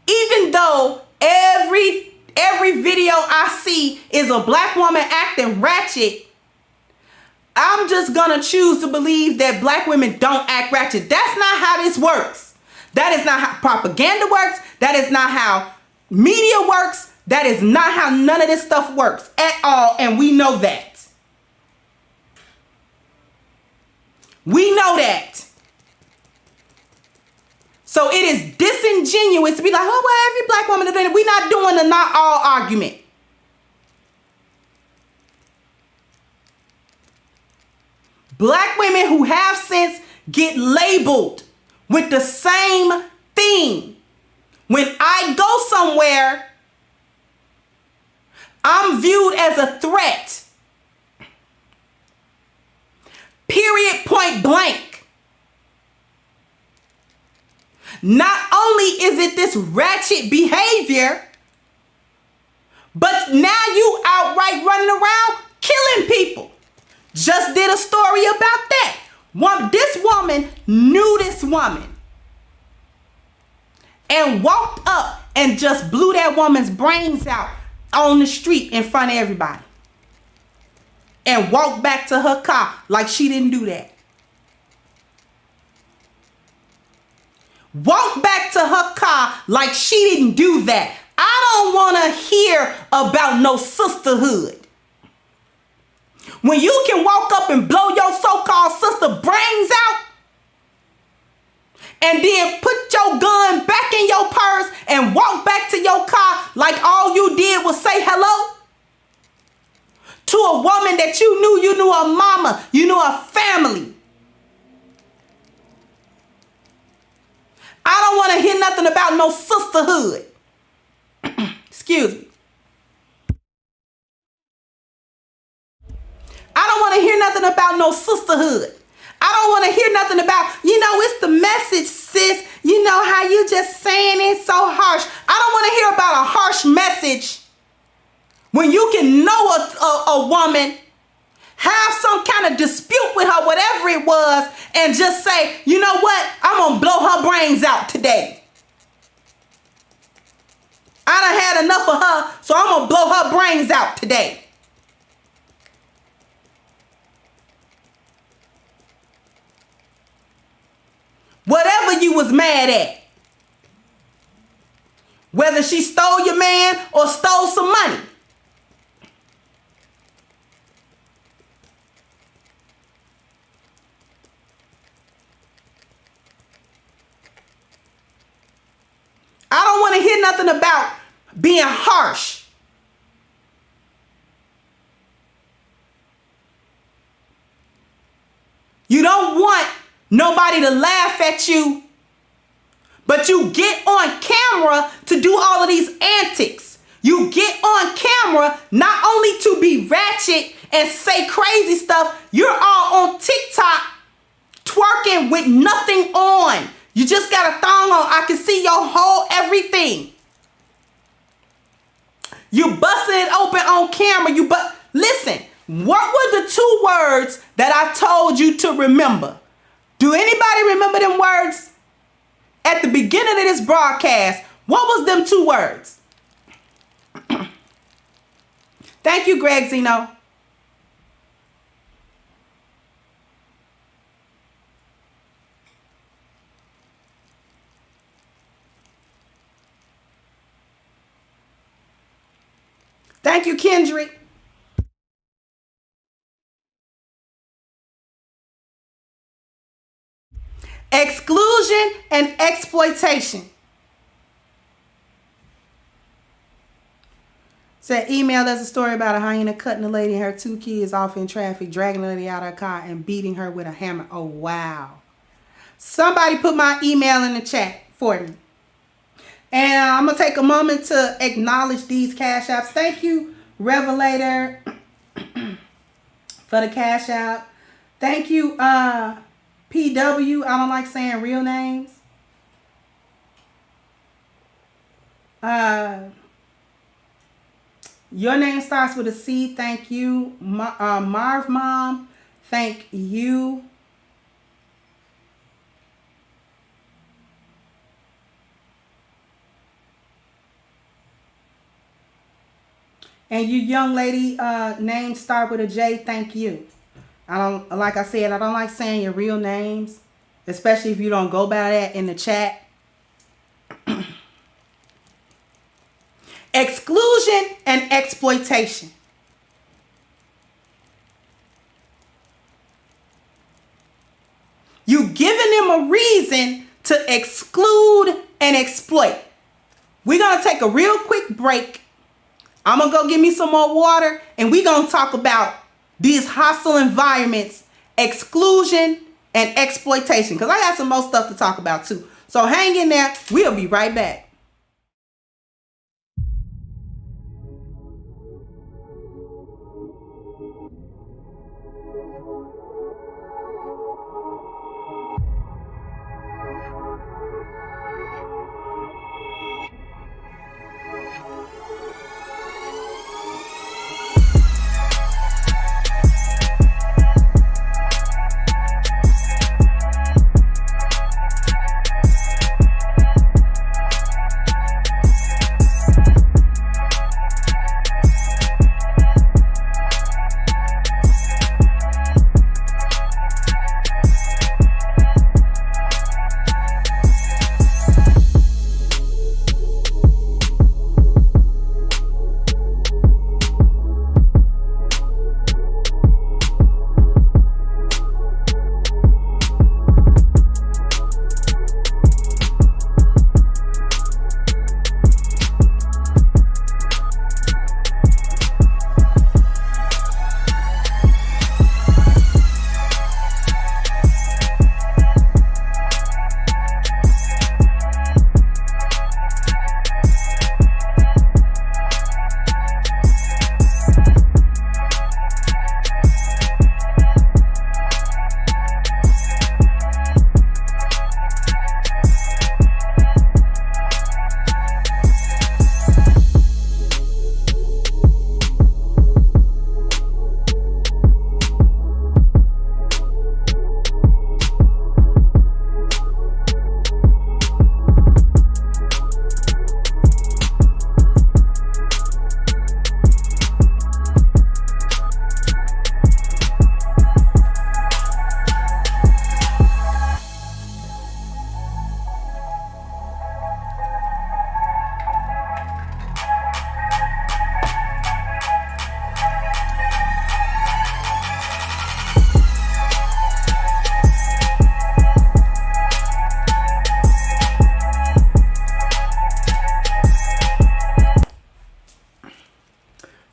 Even though every video I see is a black woman acting ratchet, I'm just gonna choose to believe that black women don't act ratchet. That's not how this works. That is not how propaganda works. That is not how media works. That is not how none of this stuff works at all, and we know that. We know that. So it is disingenuous to be like, oh, well, every black woman is doing it. We're not doing the not all argument. Black women who have sense get labeled with the same thing. When I go somewhere, I'm viewed as a threat. Period, point blank. Not only is it this ratchet behavior, but now you outright running around killing people. Just did a story about that. This woman knew this woman and walked up and just blew that woman's brains out on the street in front of everybody. And walked back to her car like she didn't do that. Walked back to her car like she didn't do that. I don't want to hear about no sisterhood. When you can walk up and blow your so-called sister brains out and then put your gun back in your purse and walk back to your car like all you did was say hello to a woman that you knew her mama, you knew her family. I don't want to hear nothing about no sisterhood. Excuse me. I don't want to hear nothing about no sisterhood. I don't want to hear nothing about, it's the message, sis. You know how you just saying it so harsh. I don't want to hear about a harsh message when you can know a woman, have some kind of dispute with her, whatever it was, and just say, you know what? I'm going to blow her brains out today. I done had enough of her, so I'm going to blow her brains out today. Whatever you was mad at. whether she stole your man or stole some money. I don't want to hear nothing about being harsh. You don't want nobody to laugh at you, but you get on camera to do all of these antics. You get on camera not only to be ratchet and say crazy stuff, you're all on TikTok twerking with nothing on. You just got a thong on. I can see your whole everything. You busting it open on camera. Listen, what were the 2 words that I told you to remember? Do anybody remember them words? At the beginning of this broadcast, what was them 2 words? Thank you, Greg Zeno. Thank you, Kendra. Exclusion and exploitation. Said email us a story about a hyena cutting a lady and her 2 kids off in traffic, dragging the lady out of her car and beating her with a hammer. Oh, wow. Somebody put my email in the chat for me. And I'm going to take a moment to acknowledge these cash apps. Thank you, Revelator, for the cash app. Thank you, PW. I don't like saying real names. Your name starts with a C. Thank you. Marv Mom. Thank you. And you young lady, name start with a J. Thank you. Like I said, I don't like saying your real names, especially if you don't go by that in the chat. Exclusion and exploitation. You giving them a reason to exclude and exploit. We're going to take a real quick break. I'm going to go get me some more water, and we're going to talk about these hostile environments, exclusion and exploitation, because I got some more stuff to talk about too. So hang in there. We'll be right back.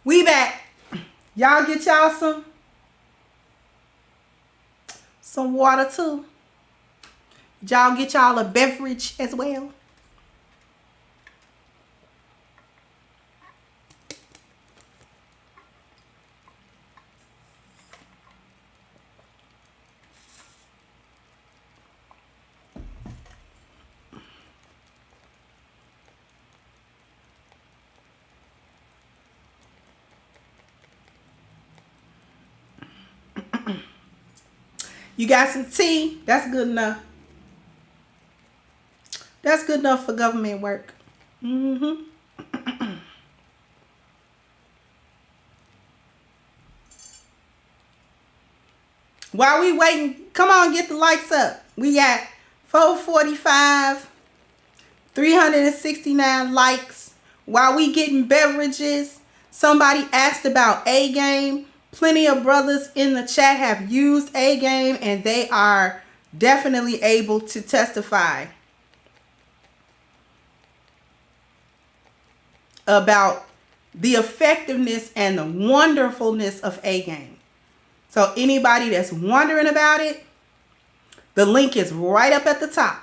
We back. Y'all get y'all some water too. Y'all get y'all a beverage as well. You got some tea? That's good enough. That's good enough for government work. While we waiting, come on, get the likes up. We got 445, 369 likes. While we getting beverages, somebody asked about A game. Plenty of brothers in the chat have used A game, and they are definitely able to testify about the effectiveness and the wonderfulness of A game. So anybody that's wondering about it, the link is right up at the top.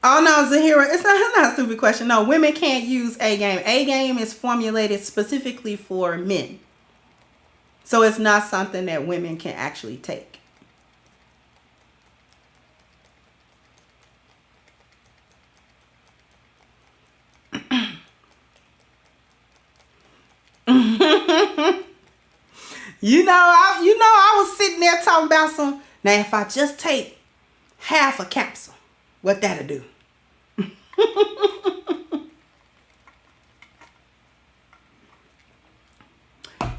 Oh no, Zahira, it's not a stupid question. No, women can't use A game. A game is formulated specifically for men. So it's not something that women can actually take. I was sitting there talking about some. Now, if I just take half a capsule, what that'll do?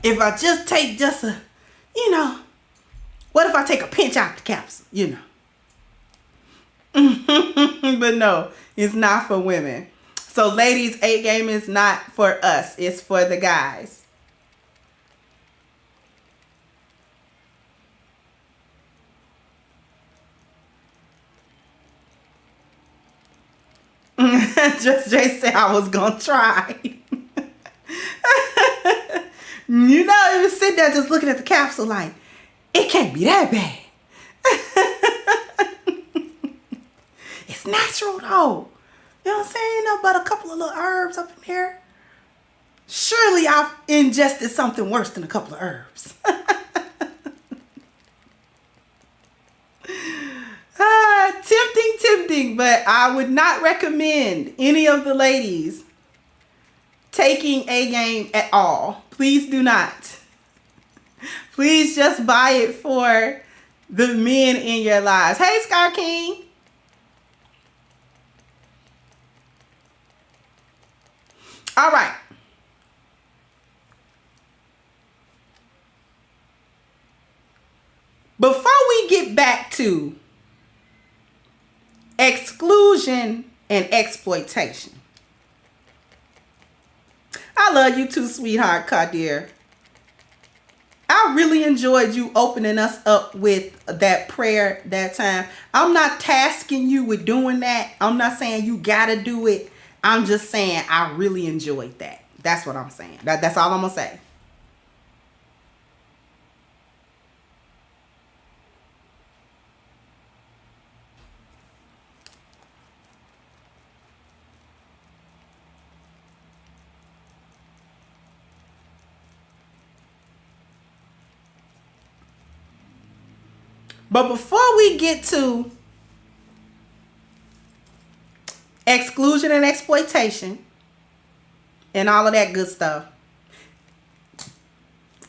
If I just take what if I take a pinch out the capsule, But no, it's not for women. So ladies, A game is not for us. It's for the guys. Just Jay said I was gonna try. He was sitting there just looking at the capsule like, it can't be that bad. It's natural though. You know what I'm saying? No, but a couple of little herbs up in there. Surely I've ingested something worse than a couple of herbs. Tempting, but I would not recommend any of the ladies taking A game at all. Please do not. Please just buy it for the men in your lives. Hey, Scar King. All right. Before we get back to exclusion and exploitation. I love you too, sweetheart, Kadir. I really enjoyed you opening us up with that prayer that time. I'm not tasking you with doing that. I'm not saying you gotta do it. I'm just saying I really enjoyed that. That's what I'm saying. That's all I'm gonna say. But before we get to exclusion and exploitation and all of that good stuff,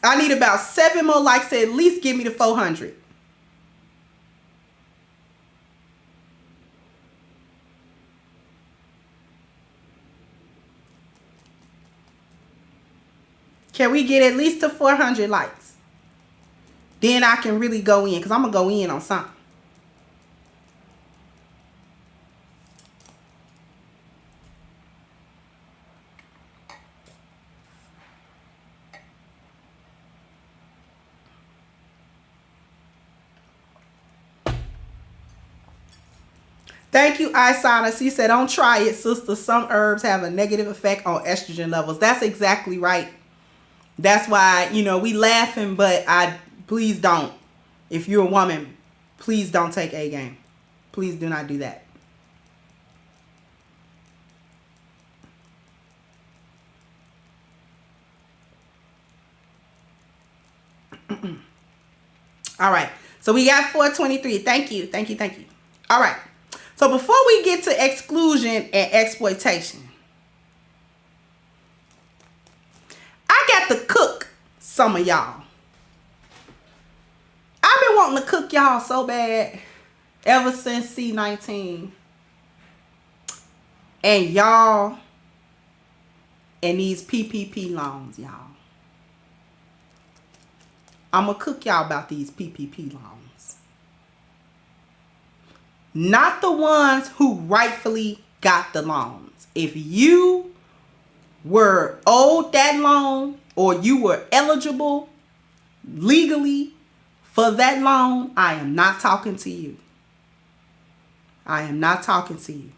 I need about 7 more likes to at least get me to 400. Can we get at least to 400 likes? Then I can really go in, because I'm going to go in on something. Thank you, Isana. She said, don't try it, sister. Some herbs have a negative effect on estrogen levels. That's exactly right. That's why, we laughing, but please don't. If you're a woman, please don't take A-game. Please do not do that. All right. So we got 423. Thank you. Thank you. Thank you. All right. So before we get to exclusion and exploitation, I got to cook some of y'all. I've been wanting to cook y'all so bad ever since C19. And y'all and these PPP loans, y'all. I'm going to cook y'all about these PPP loans. Not the ones who rightfully got the loans. If you were owed that loan or you were eligible legally for that loan, I am not talking to you. I am not talking to you.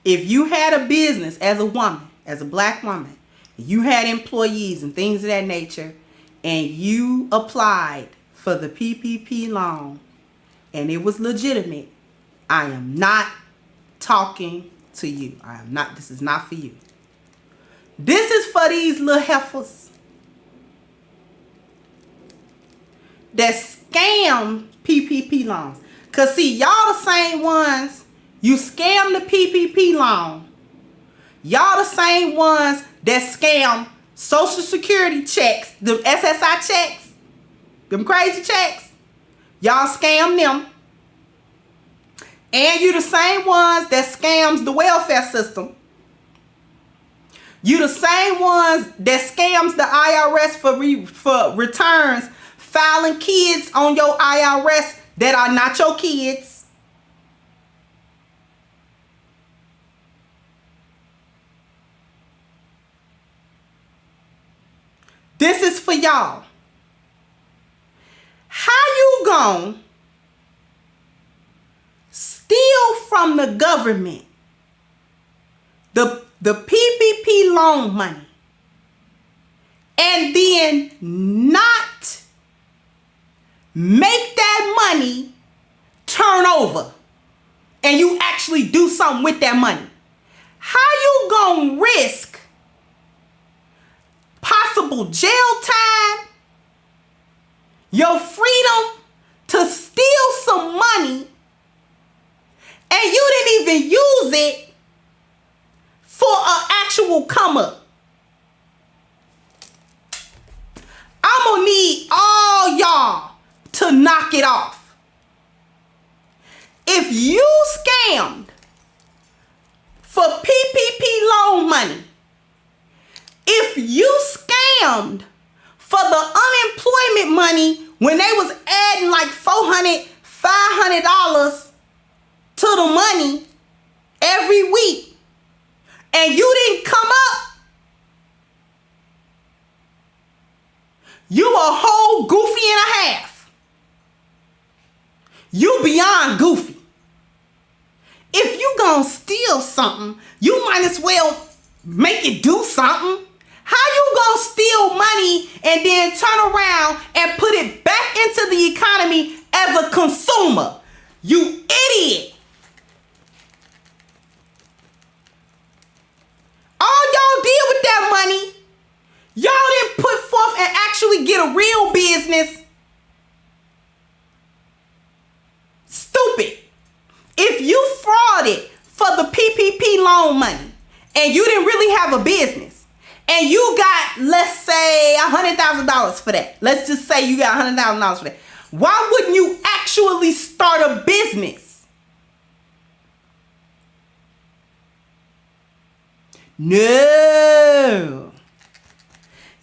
If you had a business as a woman, as a black woman, you had employees and things of that nature, and you applied for the PPP loan and it was legitimate, I am not talking to you. I am not. This is not for you. This is for these little heifers that scam PPP loans. Because see, y'all the same ones, you scam the PPP loan. Y'all the same ones that scam Social Security checks, them SSI checks, them crazy checks. Y'all scam them. And you the same ones that scams the welfare system. You the same ones that scams the IRS for returns, filing kids on your IRS that are not your kids. This is for y'all. How you gonna steal from the government the PPP loan money and then not make that money turn over and you actually do something with that money? How you gonna risk possible jail time, your freedom to steal some money, and you didn't even use it for an actual come up? I'm gonna need all y'all to knock it off. If you scammed for PPP loan money, if you scammed for the unemployment money when they was adding like $400, $500 to the money every week, and you didn't come up, you a whole goofy and a half. You beyond goofy. If you gonna steal something, you might as well make it do something. How you gonna steal money and then turn around and put it back into the economy as a consumer? You idiot. All y'all did with that money, y'all didn't put forth and actually get a real business. Stupid. If you frauded for the PPP loan money and you didn't really have a business, and you got, let's say, $100,000 for that. Let's just say you got $100,000 for that. Why wouldn't you actually start a business? No.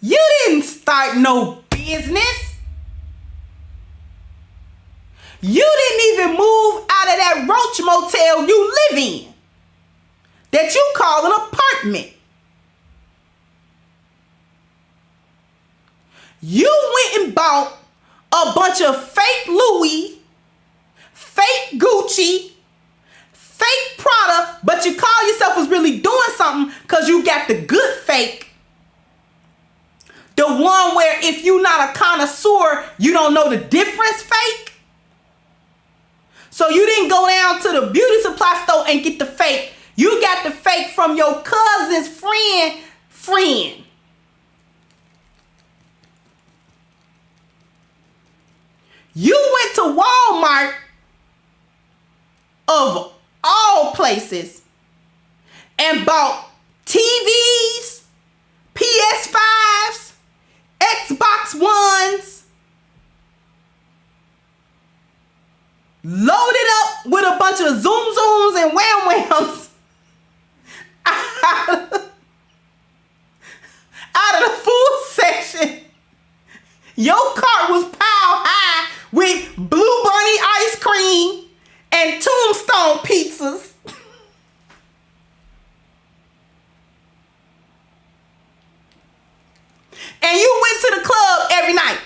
You didn't start no business. You didn't even move out of that roach motel you live in that you call an apartment. You went and bought a bunch of fake Louis, fake Gucci, fake Prada, but you call yourself was really doing something because you got the good fake. The one where if you're not a connoisseur, you don't know the difference fake. So you didn't go down to the beauty supply store and get the fake. You got the fake from your cousin's friend. You went to Walmart, of all places, and bought TVs, PS5s, Xbox Ones, loaded up with a bunch of Zoom Zooms and Wham Whams out of the food section. Your cart was piled high with Blue Bunny ice cream and Tombstone pizzas. And you went to the club every night.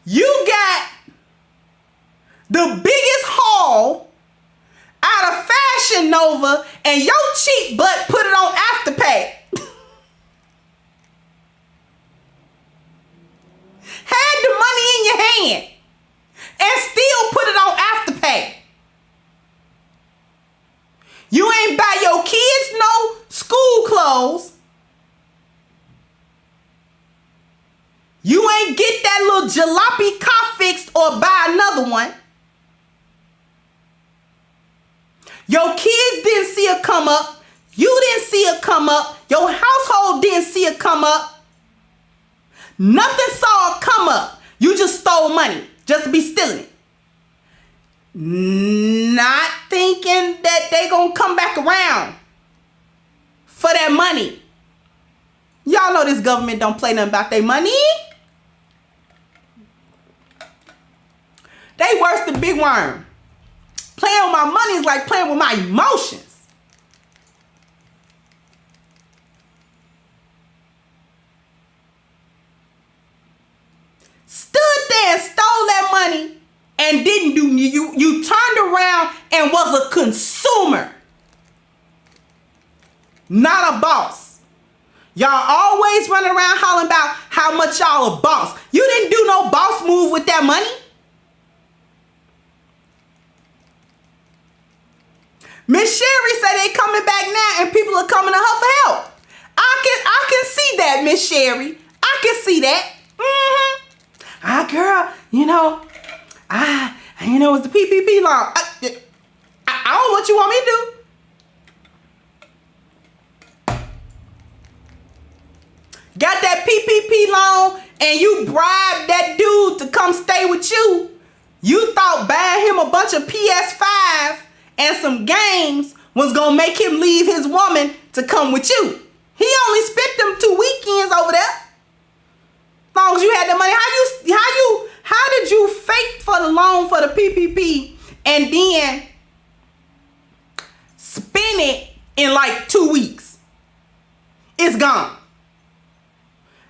You got the biggest haul out of Fashion Nova and your cheap butt put it on Afterpay. Had the money in your hand and still put it on Afterpay. You ain't buy your kids no school clothes. You ain't get that little jalopy car fixed or buy another one. Your kids didn't see it come up. You didn't see it come up. Your household didn't see it come up. Nothing saw it come up. You just stole money just to be stealing it. Not thinking that they gonna come back around for that money. Y'all know this government don't play nothing about their money. They worse than Big Worm. Playing with my money is like playing with my emotions. Stood there and stole that money and didn't do you turned around and was a consumer, not a boss. Y'all always running around hollering about how much y'all a boss. You didn't do no boss move with that money. Miss Sherry said they coming back now and people are coming to her for help. I can see that, Miss Sherry. I can see that. Girl, it's the PPP loan. I don't know what you want me to do. Got that PPP loan and you bribed that dude to come stay with you. You thought buying him a bunch of PS5 and some games was gonna make him leave his woman to come with you. He only spent them 2 weekends over there. As long as you had the money, how did you fake for the loan for the PPP and then spend it in like 2 weeks? It's gone.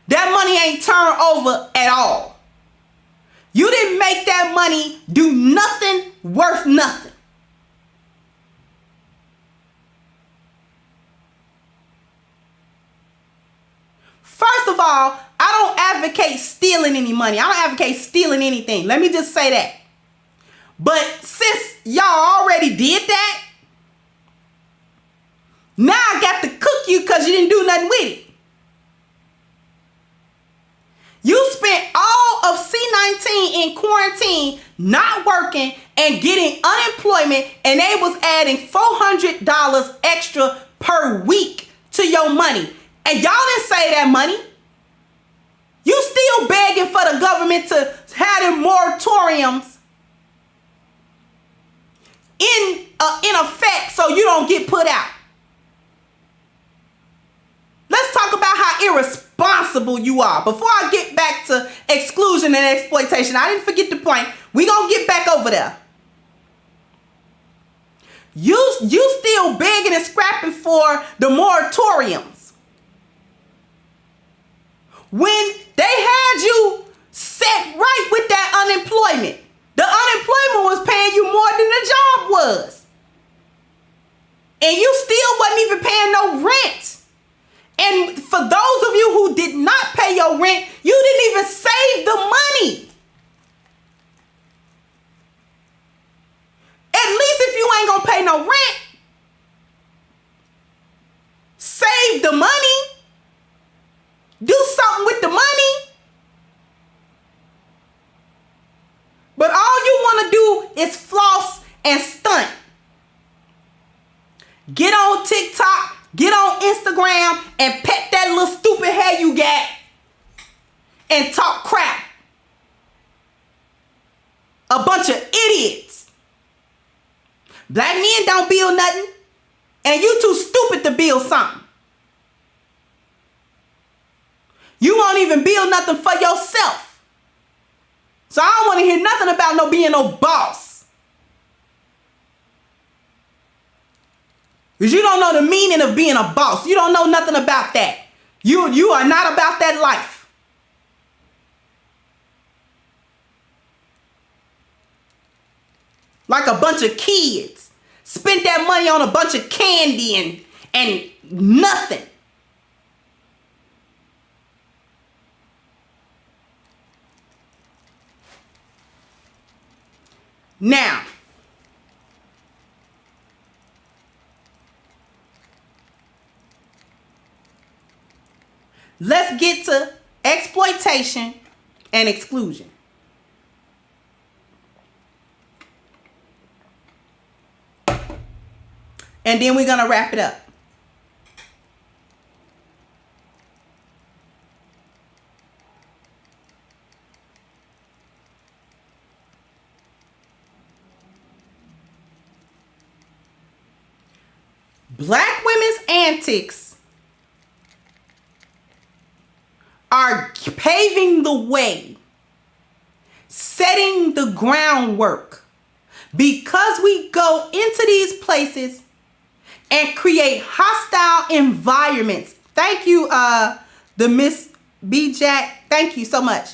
That money ain't turned over at all. You didn't make that money do nothing worth nothing. First of all, I don't advocate stealing any money. I don't advocate stealing anything. Let me just say that. But since y'all already did that, now I got to cook you because you didn't do nothing with it. You spent all of C-19 in quarantine, not working and getting unemployment, and they was adding $400 extra per week to your money. And y'all didn't save that money. You still begging for the government to have them moratoriums in effect so you don't get put out. Let's talk about how irresponsible you are. Before I get back to exclusion and exploitation, I didn't forget the point. We gonna get back over there. You still begging and scrapping for the moratoriums. when they had you set right with that unemployment. The unemployment was paying you more than the job was. And you still wasn't even paying no rent. And for those of you who did not pay your rent, you didn't even save the money. At least if you ain't gonna pay no rent, save the money. Do something with the money. But all you want to do is floss and stunt. Get on TikTok, get on Instagram, and pet that little stupid hair you got and talk crap. A bunch of idiots. Black men don't build nothing, and you too stupid to build something. You won't even build nothing for yourself. So I don't want to hear nothing about no being no boss. Because you don't know the meaning of being a boss. You don't know nothing about that. You are not about that life. Like a bunch of kids. Spent that money on a bunch of candy and nothing. Now, let's get to exploitation and exclusion. And then we're going to wrap it up. Black women's antics are paving the way, setting the groundwork, because we go into these places and create hostile environments. Thank you, the Miss B Jack. Thank you so much.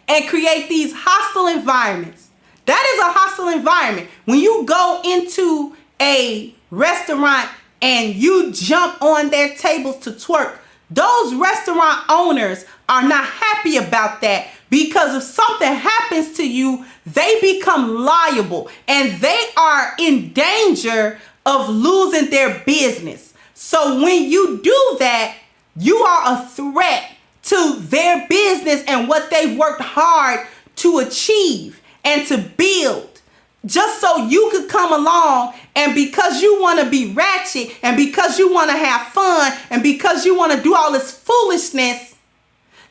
And create these hostile environments. That is a hostile environment. When you go into a restaurant and you jump on their tables to twerk, those restaurant owners are not happy about that, because if something happens to you, they become liable and they are in danger of losing their business. So when you do that, you are a threat to their business and what they've worked hard to achieve and to build. Just so you could come along, and because you want to be ratchet and because you want to have fun and because you want to do all this foolishness,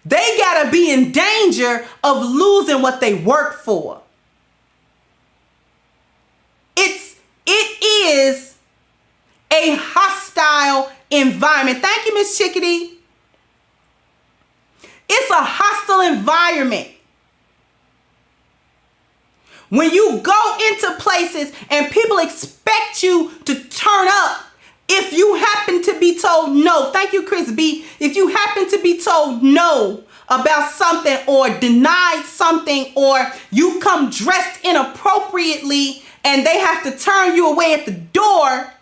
they got to be in danger of losing what they work for. It is a hostile environment. Thank you, Miss Chickadee. It's a hostile environment. When you go into places and people expect you to turn up, if you happen to be told no, thank you, Chris B. If you happen to be told no about something or denied something, or you come dressed inappropriately and they have to turn you away at the door,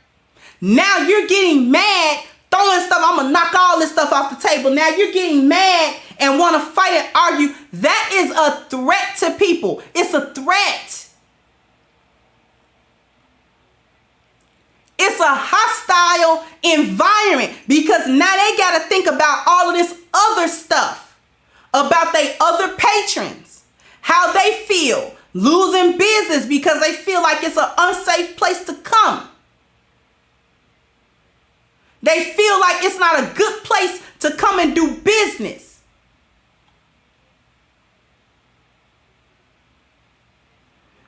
now you're getting mad, throwing stuff. I'm going to knock all this stuff off the table. Now you're getting mad and want to fight and argue. That is a threat to people. It's a threat. It's a hostile environment, because now they got to think about all of this other stuff, about their other patrons, how they feel, losing business because they feel like it's an unsafe place to come. They feel like it's not a good place to come and do business.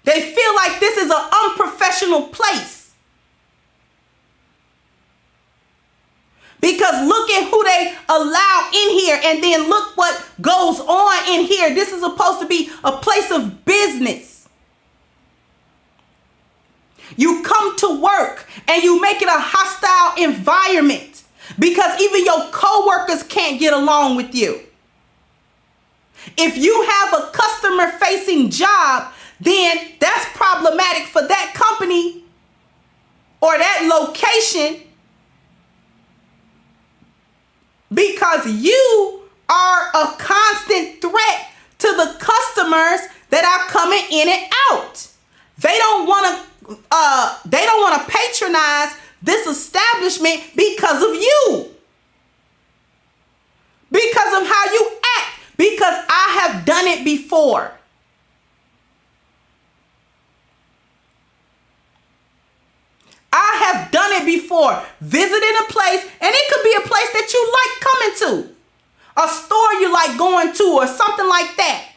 They feel like this is an unprofessional place. Because look at who they allow in here, and then look what goes on in here. This is supposed to be a place of business. You come to work and you make it a hostile environment because even your coworkers can't get along with you. If you have a customer-facing job, then that's problematic for that company or that location, because you are a constant threat to the customers that are coming in and out. They don't want to patronize this establishment because of you, because of how you act, because I have done it before. I have done it before, visiting a place, and it could be a place that you like coming to, a store you like going to, or something like that.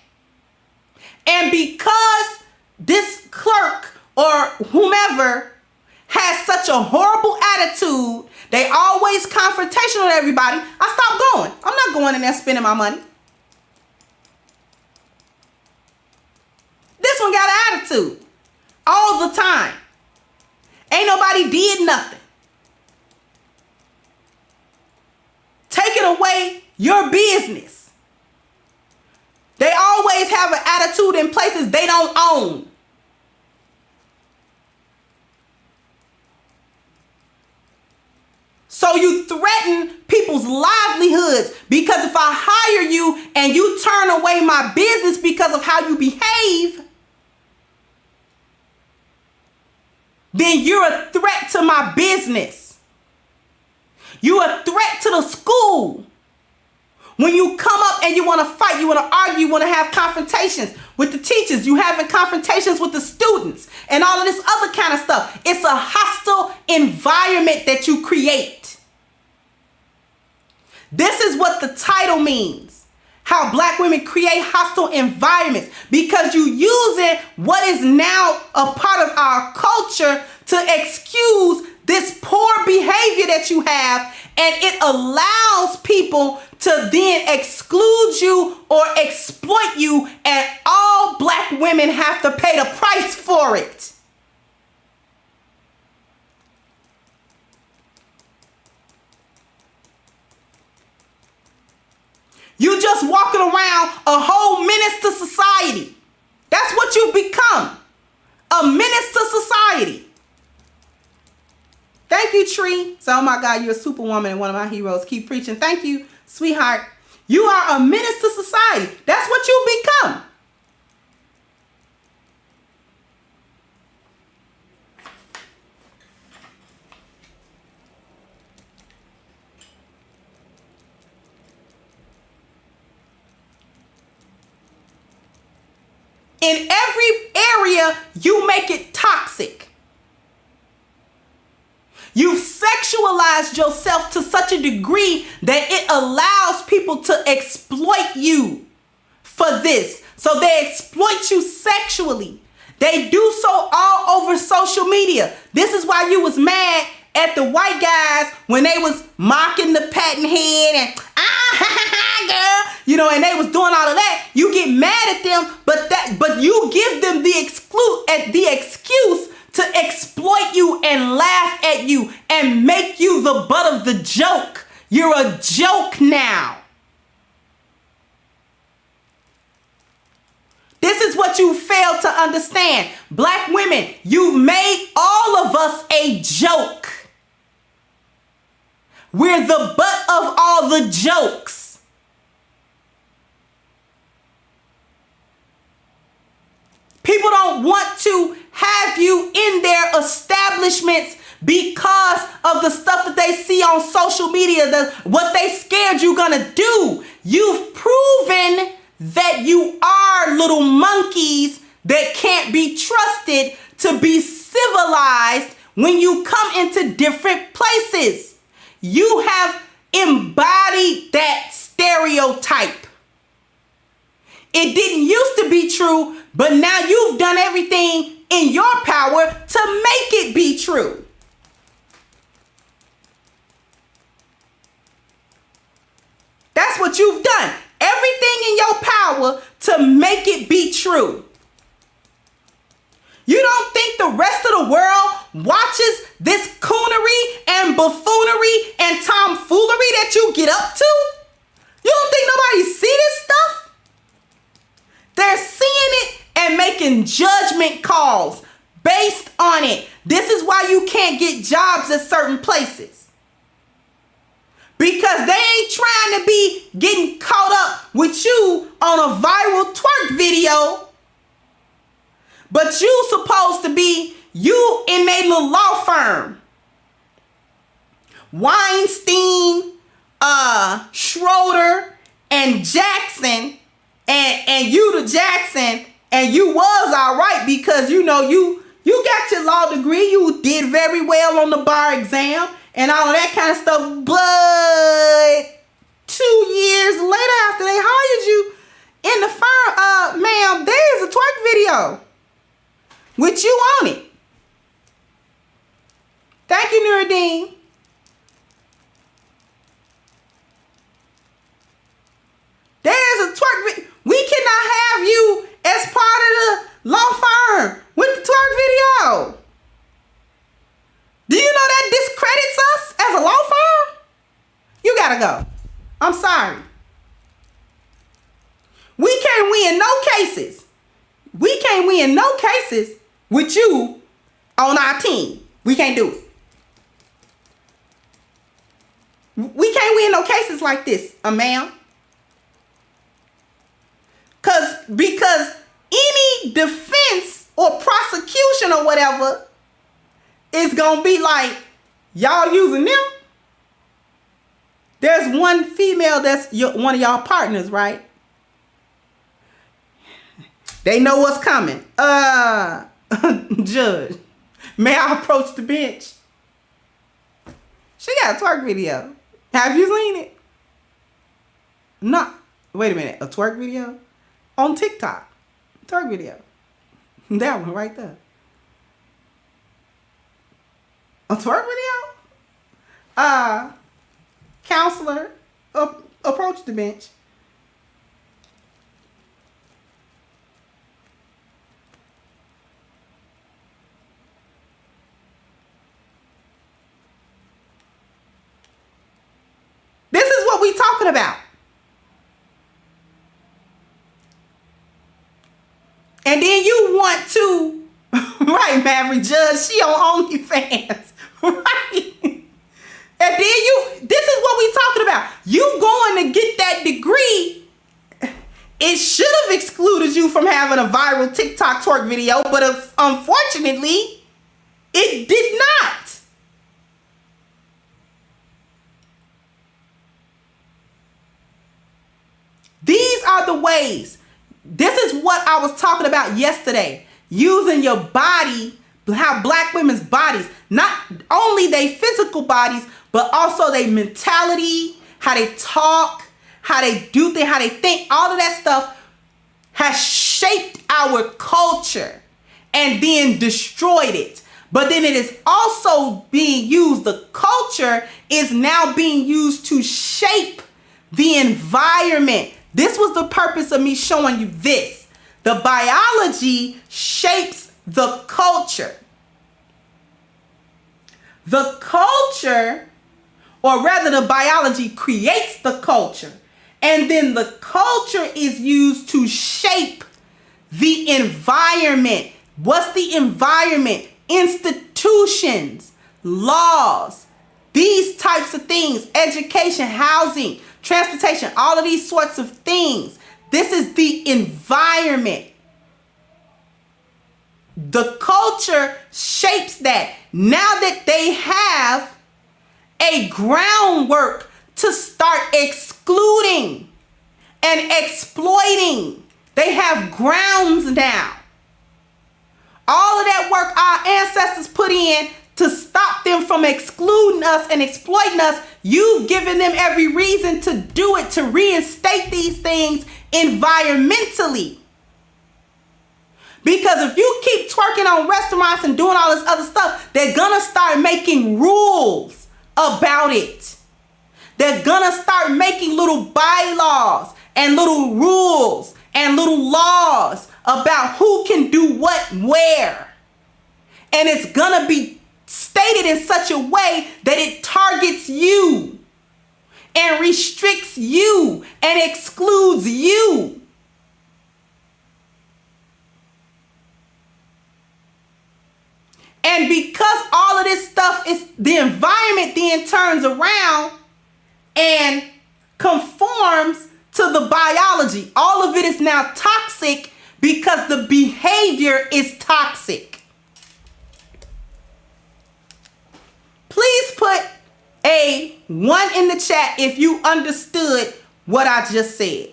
And because this clerk or whomever has such a horrible attitude, they always confrontational with everybody, I stopped going. I'm not going in there spending my money. This one got an attitude all the time. Ain't nobody did nothing. Taking away your business. They always have an attitude in places they don't own. So you threaten people's livelihoods, because if I hire you and you turn away my business because of how you behave, then you're a threat to my business. You're a threat to the school. When you come up and you want to fight, you want to argue, you want to have confrontations with the teachers, you having confrontations with the students, and all of this other kind of stuff. It's a hostile environment that you create. This is what the title means. How Black women create hostile environments, because you using what is now a part of our culture to excuse this poor behavior that you have, and it allows people to then exclude you or exploit you, and all Black women have to pay the price for it. You just walking around a whole menace to society. That's what you've become. A menace to society. Thank you, Tree. So, oh my God, you're a superwoman and one of my heroes. Keep preaching. Thank you, sweetheart. You are a menace to society. That's what you become. In every area, you make it toxic. You've sexualized yourself to such a degree that it allows people to exploit you for this. So they exploit you sexually. They do so all over social media. This is why you was mad at the white guys when they was mocking the patent head and girl, you know, and they was doing all of that. You get mad at them, but you give them the excuse to exploit you and laugh at you and make you the butt of the joke. You're a joke now. This is what you fail to understand. Black women, you've made all of us a joke. We're the butt of all the jokes. People don't want to have you in their establishments because of the stuff that they see on social media, what they scared you're gonna do. You've proven that you are little monkeys that can't be trusted to be civilized when you come into different places. You have embodied that stereotype. It didn't used to be true, but now you've done everything in your power to make it be true. That's what you've done. Everything in your power to make it be true. You don't think the rest of the world watches this coonery and buffoonery and tomfoolery that you get up to? You don't think nobody see this stuff? They're seeing it and making judgment calls based on it. This is why you can't get jobs at certain places. Because they ain't trying to be getting caught up with you on a viral twerk video. But you supposed to be you in a little law firm. Weinstein, Schroeder, and Jackson, and you the Jackson, and you was all right because you know you got your law degree, you did very well on the bar exam and all of that kind of stuff. But 2 years later, after they hired you in the firm, ma'am, there is a twerk video with you on it. Thank you, Nuruddin. There's a twerk video. We cannot have you as part of the law firm with the twerk video. Do you know that discredits us as a law firm? You gotta go. I'm sorry. We can't win no cases. We can't win no cases with you on our team. We can't do it. We can't win no cases like this, ma'am. Because any defense or prosecution or whatever is going to be like, y'all using them? There's one female that's one of y'all partners, right? They know what's coming. Judge, may I approach the bench? She got a twerk video. Have you seen it? No. Wait a minute. A twerk video? On TikTok. Twerk video. That one right there. A twerk video? Counselor, approach the bench. This is what we talking about. And then you want to, right, Maverick Judge, she on OnlyFans, right? And then this is what we talking about. You going to get that degree, it should have excluded you from having a viral TikTok twerk video, but unfortunately, it did not. These are the ways. This is what I was talking about yesterday. Using your body, how black women's bodies, not only their physical bodies, but also their mentality, how they talk, how they do things, how they think, all of that stuff has shaped our culture and then destroyed it. But then it is also being used, the culture is now being used to shape the environment. This was the purpose of me showing you this. The biology shapes the culture. The culture, or rather the biology creates the culture. And then the culture is used to shape the environment. What's the environment? Institutions, laws, these types of things, education, housing, transportation, all of these sorts of things. This is the environment. The culture shapes that. Now that they have a groundwork to start excluding and exploiting, they have grounds now. All of that work our ancestors put in to stop them from excluding us and exploiting us, you've given them every reason to do it, to reinstate these things environmentally. Because if you keep twerking on restaurants and doing all this other stuff, they're gonna start making rules about it. They're gonna start making little bylaws and little rules and little laws about who can do what where. And it's gonna be stated in such a way that it targets you and restricts you and excludes you. And because all of this stuff is the environment then turns around and conforms to the biology. All of it is now toxic because the behavior is toxic. Please put a 1 in the chat if you understood what I just said.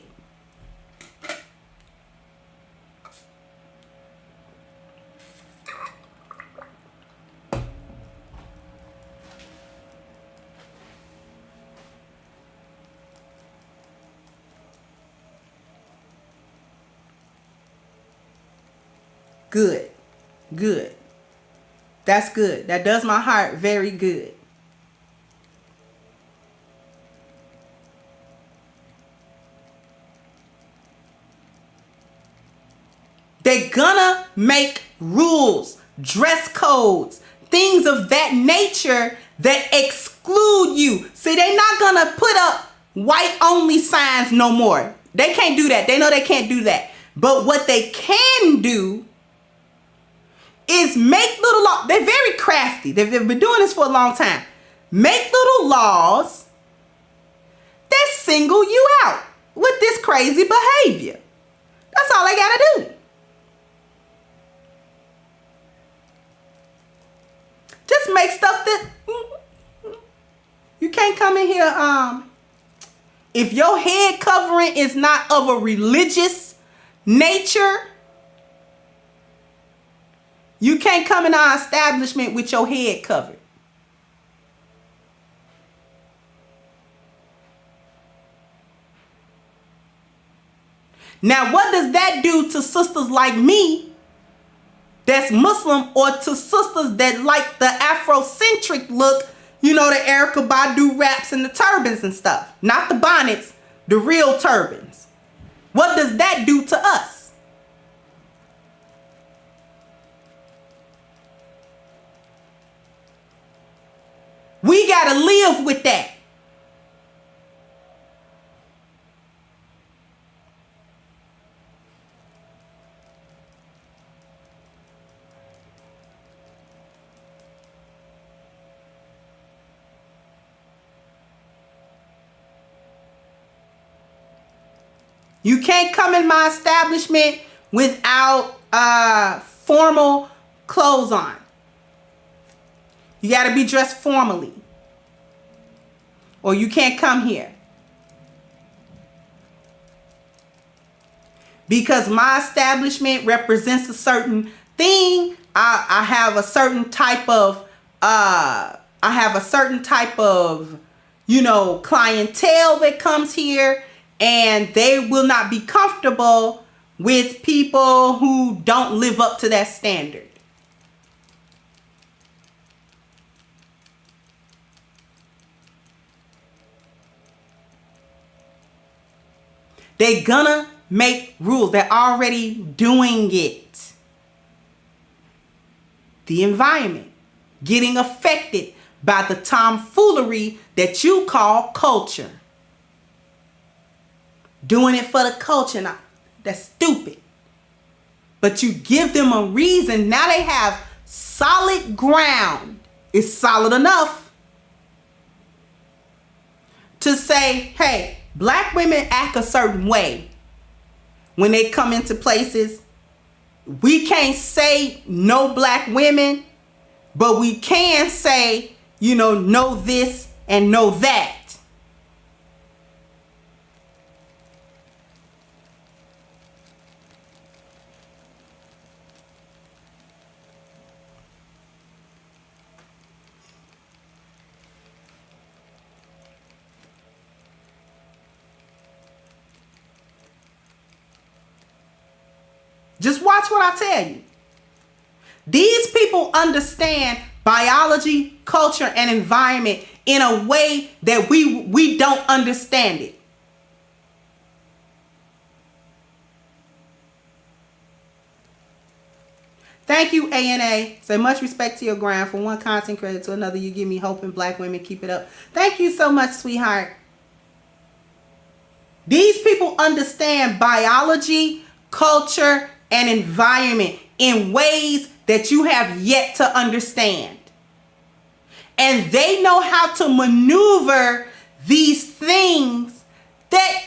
Good. Good. That's good. That does my heart very good. They're gonna make rules, dress codes, things of that nature that exclude you. See, they're not gonna put up white only signs no more. They can't do that. They know they can't do that. But what they can do is make little laws. They're very crafty. They've been doing this for a long time. Make little laws that single you out with this crazy behavior. That's all they gotta do. Just make stuff that you can't come in here. If your head covering is not of a religious nature, you can't come in our establishment with your head covered. Now, what does that do to sisters like me that's Muslim, or to sisters that like the Afrocentric look, you know, the Erykah Badu wraps and the turbans and stuff? Not the bonnets, the real turbans. What does that do to us? We got to live with that. You can't come in my establishment without formal clothes on. You got to be dressed formally, or you can't come here. Because my establishment represents a certain thing. I have a certain type of you know, clientele that comes here, and they will not be comfortable with people who don't live up to that standard. They're gonna make rules. They're already doing it. The environment getting affected by the tomfoolery that you call culture. Doing it for the culture. Now, that's stupid. But you give them a reason. Now they have solid ground. It's solid enough to say, hey, black women act a certain way when they come into places. We can't say no black women, but we can say, you know this and know that. Just watch what I tell you. These people understand biology, culture, and environment in a way that we don't understand it. Thank you, ANA. Say much respect to your grind. From one content creator to another, you give me hope in black women. Keep it up. Thank you so much, sweetheart. These people understand biology, culture, and environment in ways that you have yet to understand. And they know how to maneuver these things that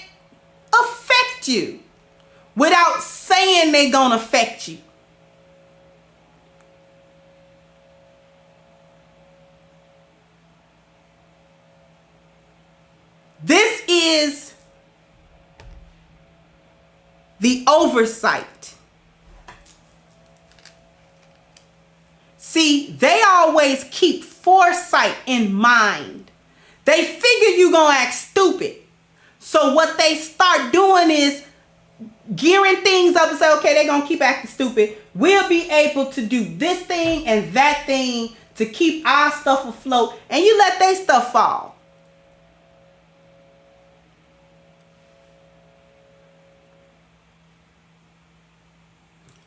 affect you without saying they're gonna affect you. This is the oversight. See, they always keep foresight in mind. They figure you're gonna act stupid. So what they start doing is gearing things up and say, okay, they're gonna keep acting stupid. We'll be able to do this thing and that thing to keep our stuff afloat, and you let their stuff fall.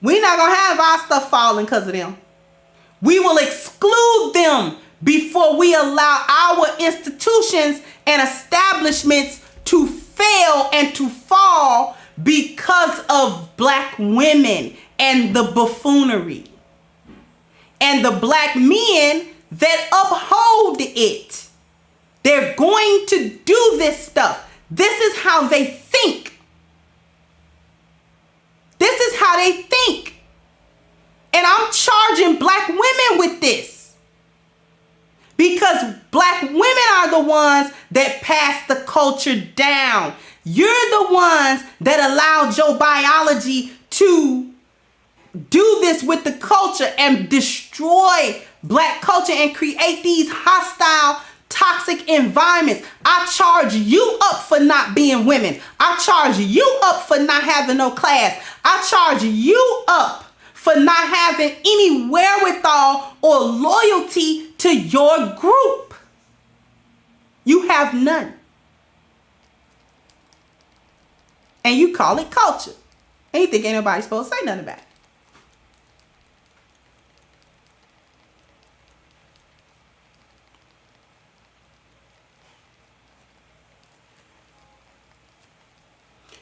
We're not going to have our stuff falling because of them. We will exclude them before we allow our institutions and establishments to fail and to fall because of black women and the buffoonery and the black men that uphold it. They're going to do this stuff. This is how they think. This is how they think. And I'm charging black women with this. Because black women are the ones that pass the culture down. You're the ones that allowed your biology to do this with the culture and destroy black culture and create these hostile, toxic environments. I charge you up for not being women. I charge you up for not having no class. I charge you up for not having any wherewithal or loyalty to your group. You have none. And you call it culture. And you think ain't nobody supposed to say nothing about it.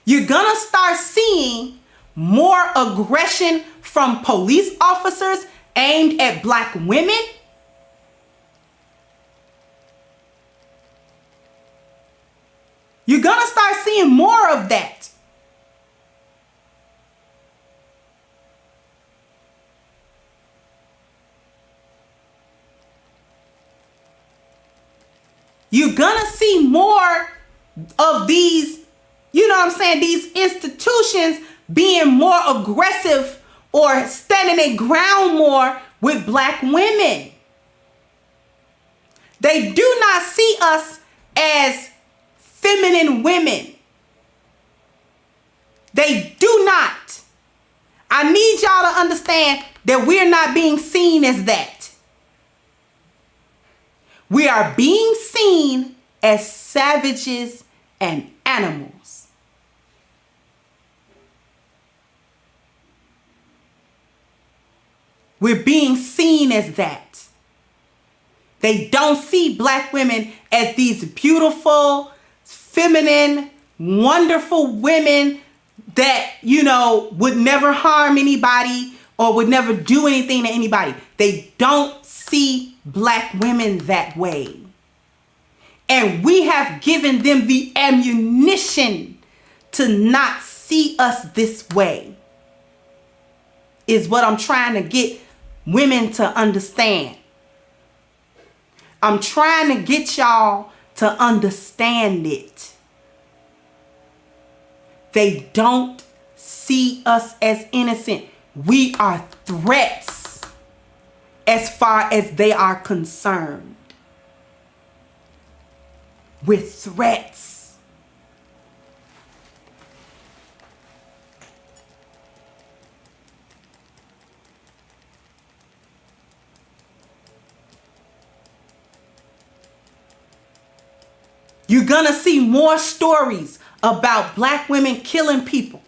You're gonna start seeing more aggression from police officers aimed at black women. You're gonna start seeing more of that. You're gonna see more of these, you know what I'm saying, these institutions being more aggressive or standing their ground more with black women. They do not see us as feminine women. They do not. I need y'all to understand that we're not being seen as that. We are being seen as savages and animals. We're being seen as that. They don't see black women as these beautiful, feminine, wonderful women that, you know, would never harm anybody or would never do anything to anybody. They don't see black women that way. And we have given them the ammunition to not see us this way, is what I'm trying to get women to understand. I'm trying to get y'all to understand it. They don't see us as innocent. We are threats as far as they are concerned. We're threats. You're gonna see more stories about black women killing people.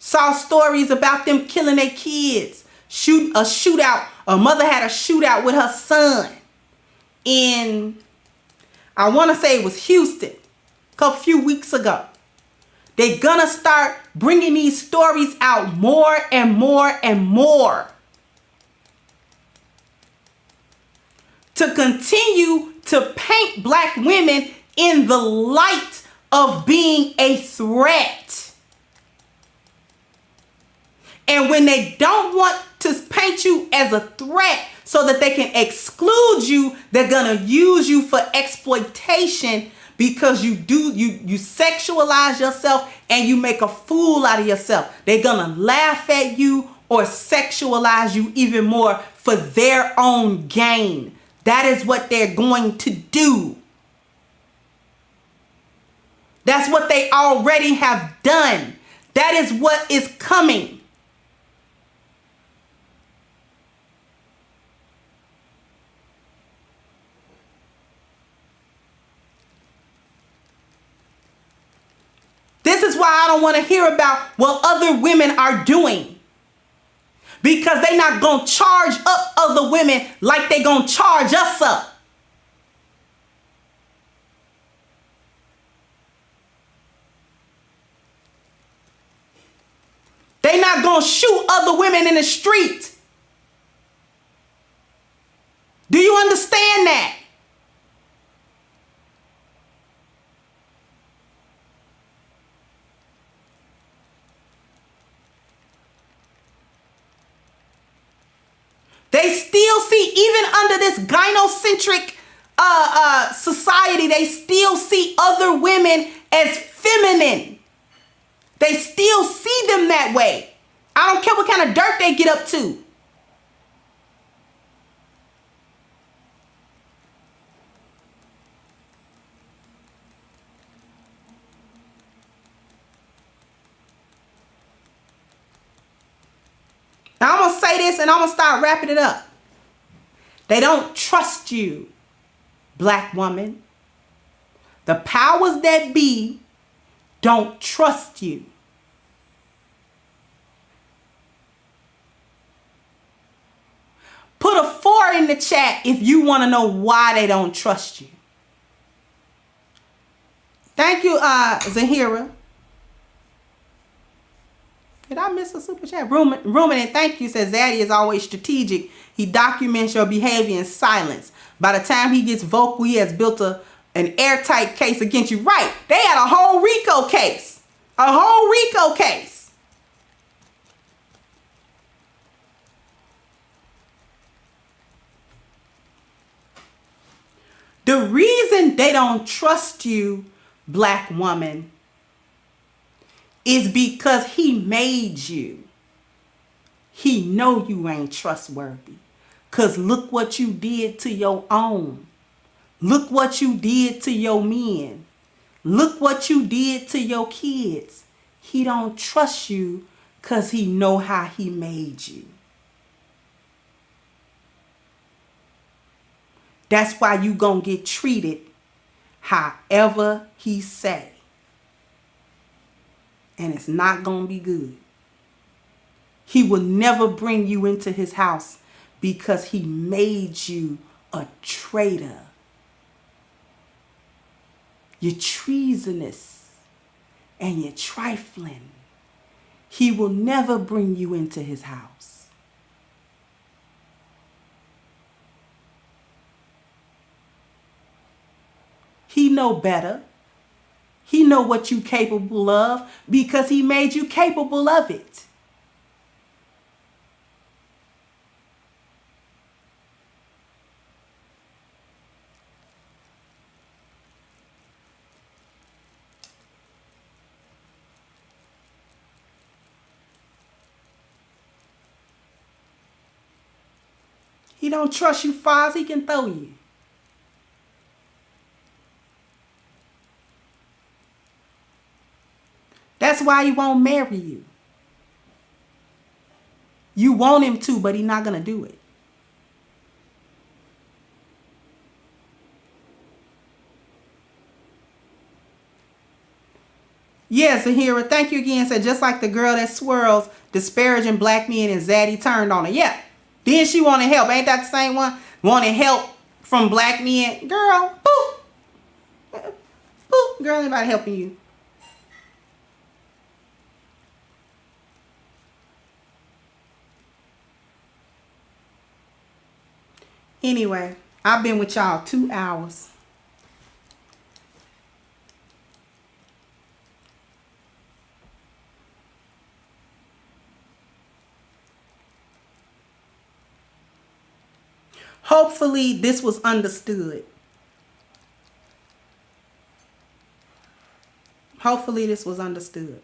Saw stories about them killing their kids. A shootout. A mother had a shootout with her son in, I want to say it was Houston, a few weeks ago. They're gonna start bringing these stories out more and more and more to continue to paint black women in the light of being a threat. And when they don't want to paint you as a threat so that they can exclude you, they're gonna use you for exploitation, because you sexualize yourself and you make a fool out of yourself. They're gonna laugh at you or sexualize you even more for their own gain. That is what they're going to do. That's what they already have done. That is what is coming. This is why I don't want to hear about what other women are doing. Because they're not going to charge up other women like they're going to charge us up. They're not going to shoot other women in the street. Do you understand that? They still see, even under this gynocentric society, they still see other women as feminine. They still see them that way. I don't care what kind of dirt they get up to. Now I'm going to say this and I'm going to start wrapping it up. They don't trust you, black woman. The powers that be don't trust you. Put a 4 in the chat if you want to know why they don't trust you. Thank you, Zahira. Did I miss a super chat? Ruminant, thank you, says Zaddy is always strategic. He documents your behavior in silence. By the time he gets vocal, he has built an airtight case against you. Right. They had a whole RICO case. A whole RICO case. The reason they don't trust you, black woman, is because he made you. He know you ain't trustworthy. Because look what you did to your own. Look what you did to your men. Look what you did to your kids. He don't trust you because he know how he made you. That's why you gonna get treated however he say. And it's not going to be good. He will never bring you into his house because he made you a traitor. You're treasonous and you're trifling. He will never bring you into his house. He know better. He know what you capable of because he made you capable of it. He don't trust you far as he can throw you. That's why he won't marry you. You want him to, but he's not going to do it. Yes, Zahira, thank you again. Said just like the girl that swirls, disparaging black men, and Zaddy turned on her. Yeah. Then she wanted help. Ain't that the same one? Wanted help from black men. Girl, boop. Boop. Girl, anybody helping you? Anyway, I've been with y'all 2 hours. Hopefully this was understood. Hopefully this was understood.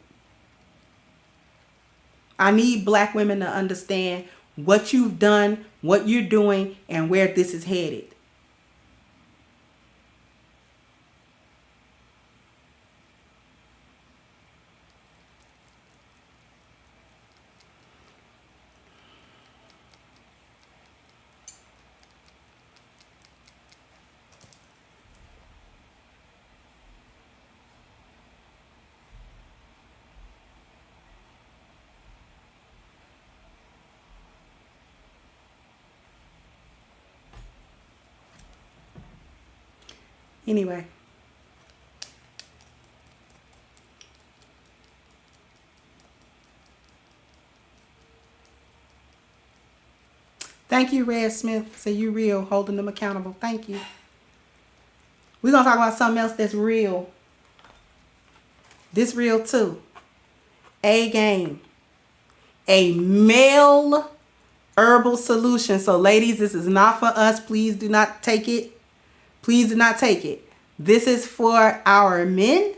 I need Black women to understand what you've done, what you're doing, and where this is headed. Anyway. Thank you, Red Smith. Say you real, holding them accountable. Thank you. We're going to talk about something else that's real. This real too. A game. A male herbal solution. So ladies, this is not for us. Please do not take it. Please do not take it. This is for our men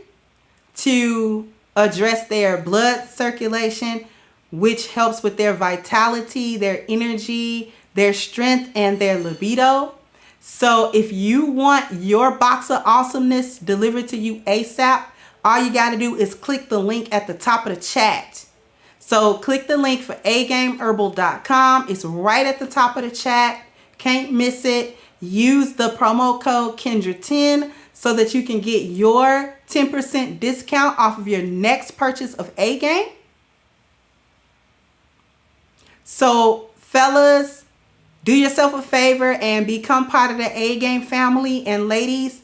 to address their blood circulation, which helps with their vitality, their energy, their strength, and their libido. So if you want your box of awesomeness delivered to you ASAP, all you got to do is click the link at the top of the chat. So click the link for agameherbal.com. It's right at the top of the chat. Can't miss it. Use the promo code Kendra10 so that you can get your 10% discount off of your next purchase of A Game. So fellas, do yourself a favor and become part of the A Game family. And ladies,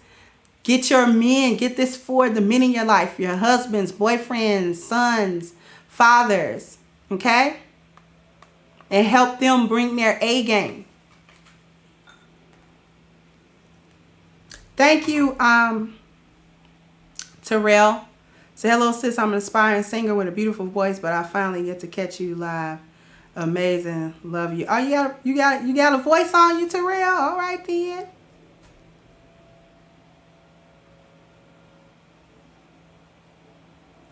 get your men, get this for the men in your life, your husbands, boyfriends, sons, fathers, okay? And help them bring their A game. Thank you, Terrell. Say hello, sis. I'm an aspiring singer with a beautiful voice, but I finally get to catch you live. Amazing. Love you. Oh, you got a voice on you, Terrell? All right then.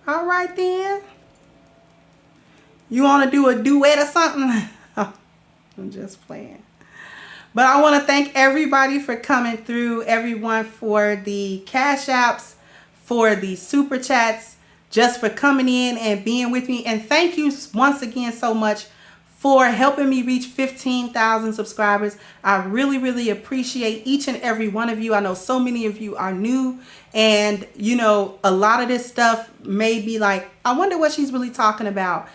All right then. You want to do a duet or something? I'm just playing. But I want to thank everybody for coming through, everyone for the cash apps, for the super chats, just for coming in and being with me. And thank you once again so much for helping me reach 15,000 subscribers. I really, really appreciate each and every one of you. I know so many of you are new, and you know, a lot of this stuff may be like, I wonder what she's really talking about.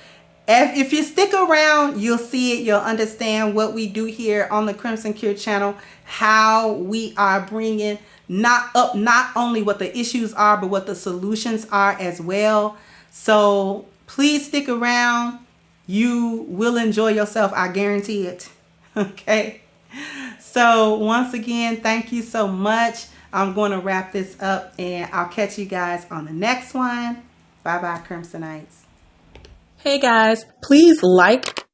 If you stick around, you'll see it. You'll understand what we do here on the Crimson Cure channel, how we are bringing not only what the issues are, but what the solutions are as well. So please stick around. You will enjoy yourself. I guarantee it. Okay. So once again, thank you so much. I'm going to wrap this up and I'll catch you guys on the next one. Bye-bye, Crimsonites. Hey guys, please like,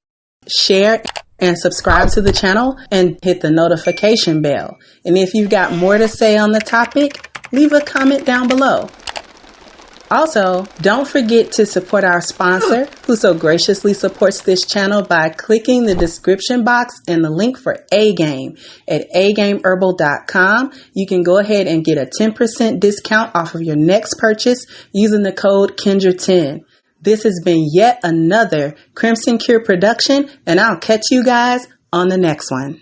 share, and subscribe to the channel and hit the notification bell. And if you've got more to say on the topic, leave a comment down below. Also, don't forget to support our sponsor who so graciously supports this channel by clicking the description box and the link for A Game at agameherbal.com. You can go ahead and get a 10% discount off of your next purchase using the code Kendra10. This has been yet another Crimson Cure production, and I'll catch you guys on the next one.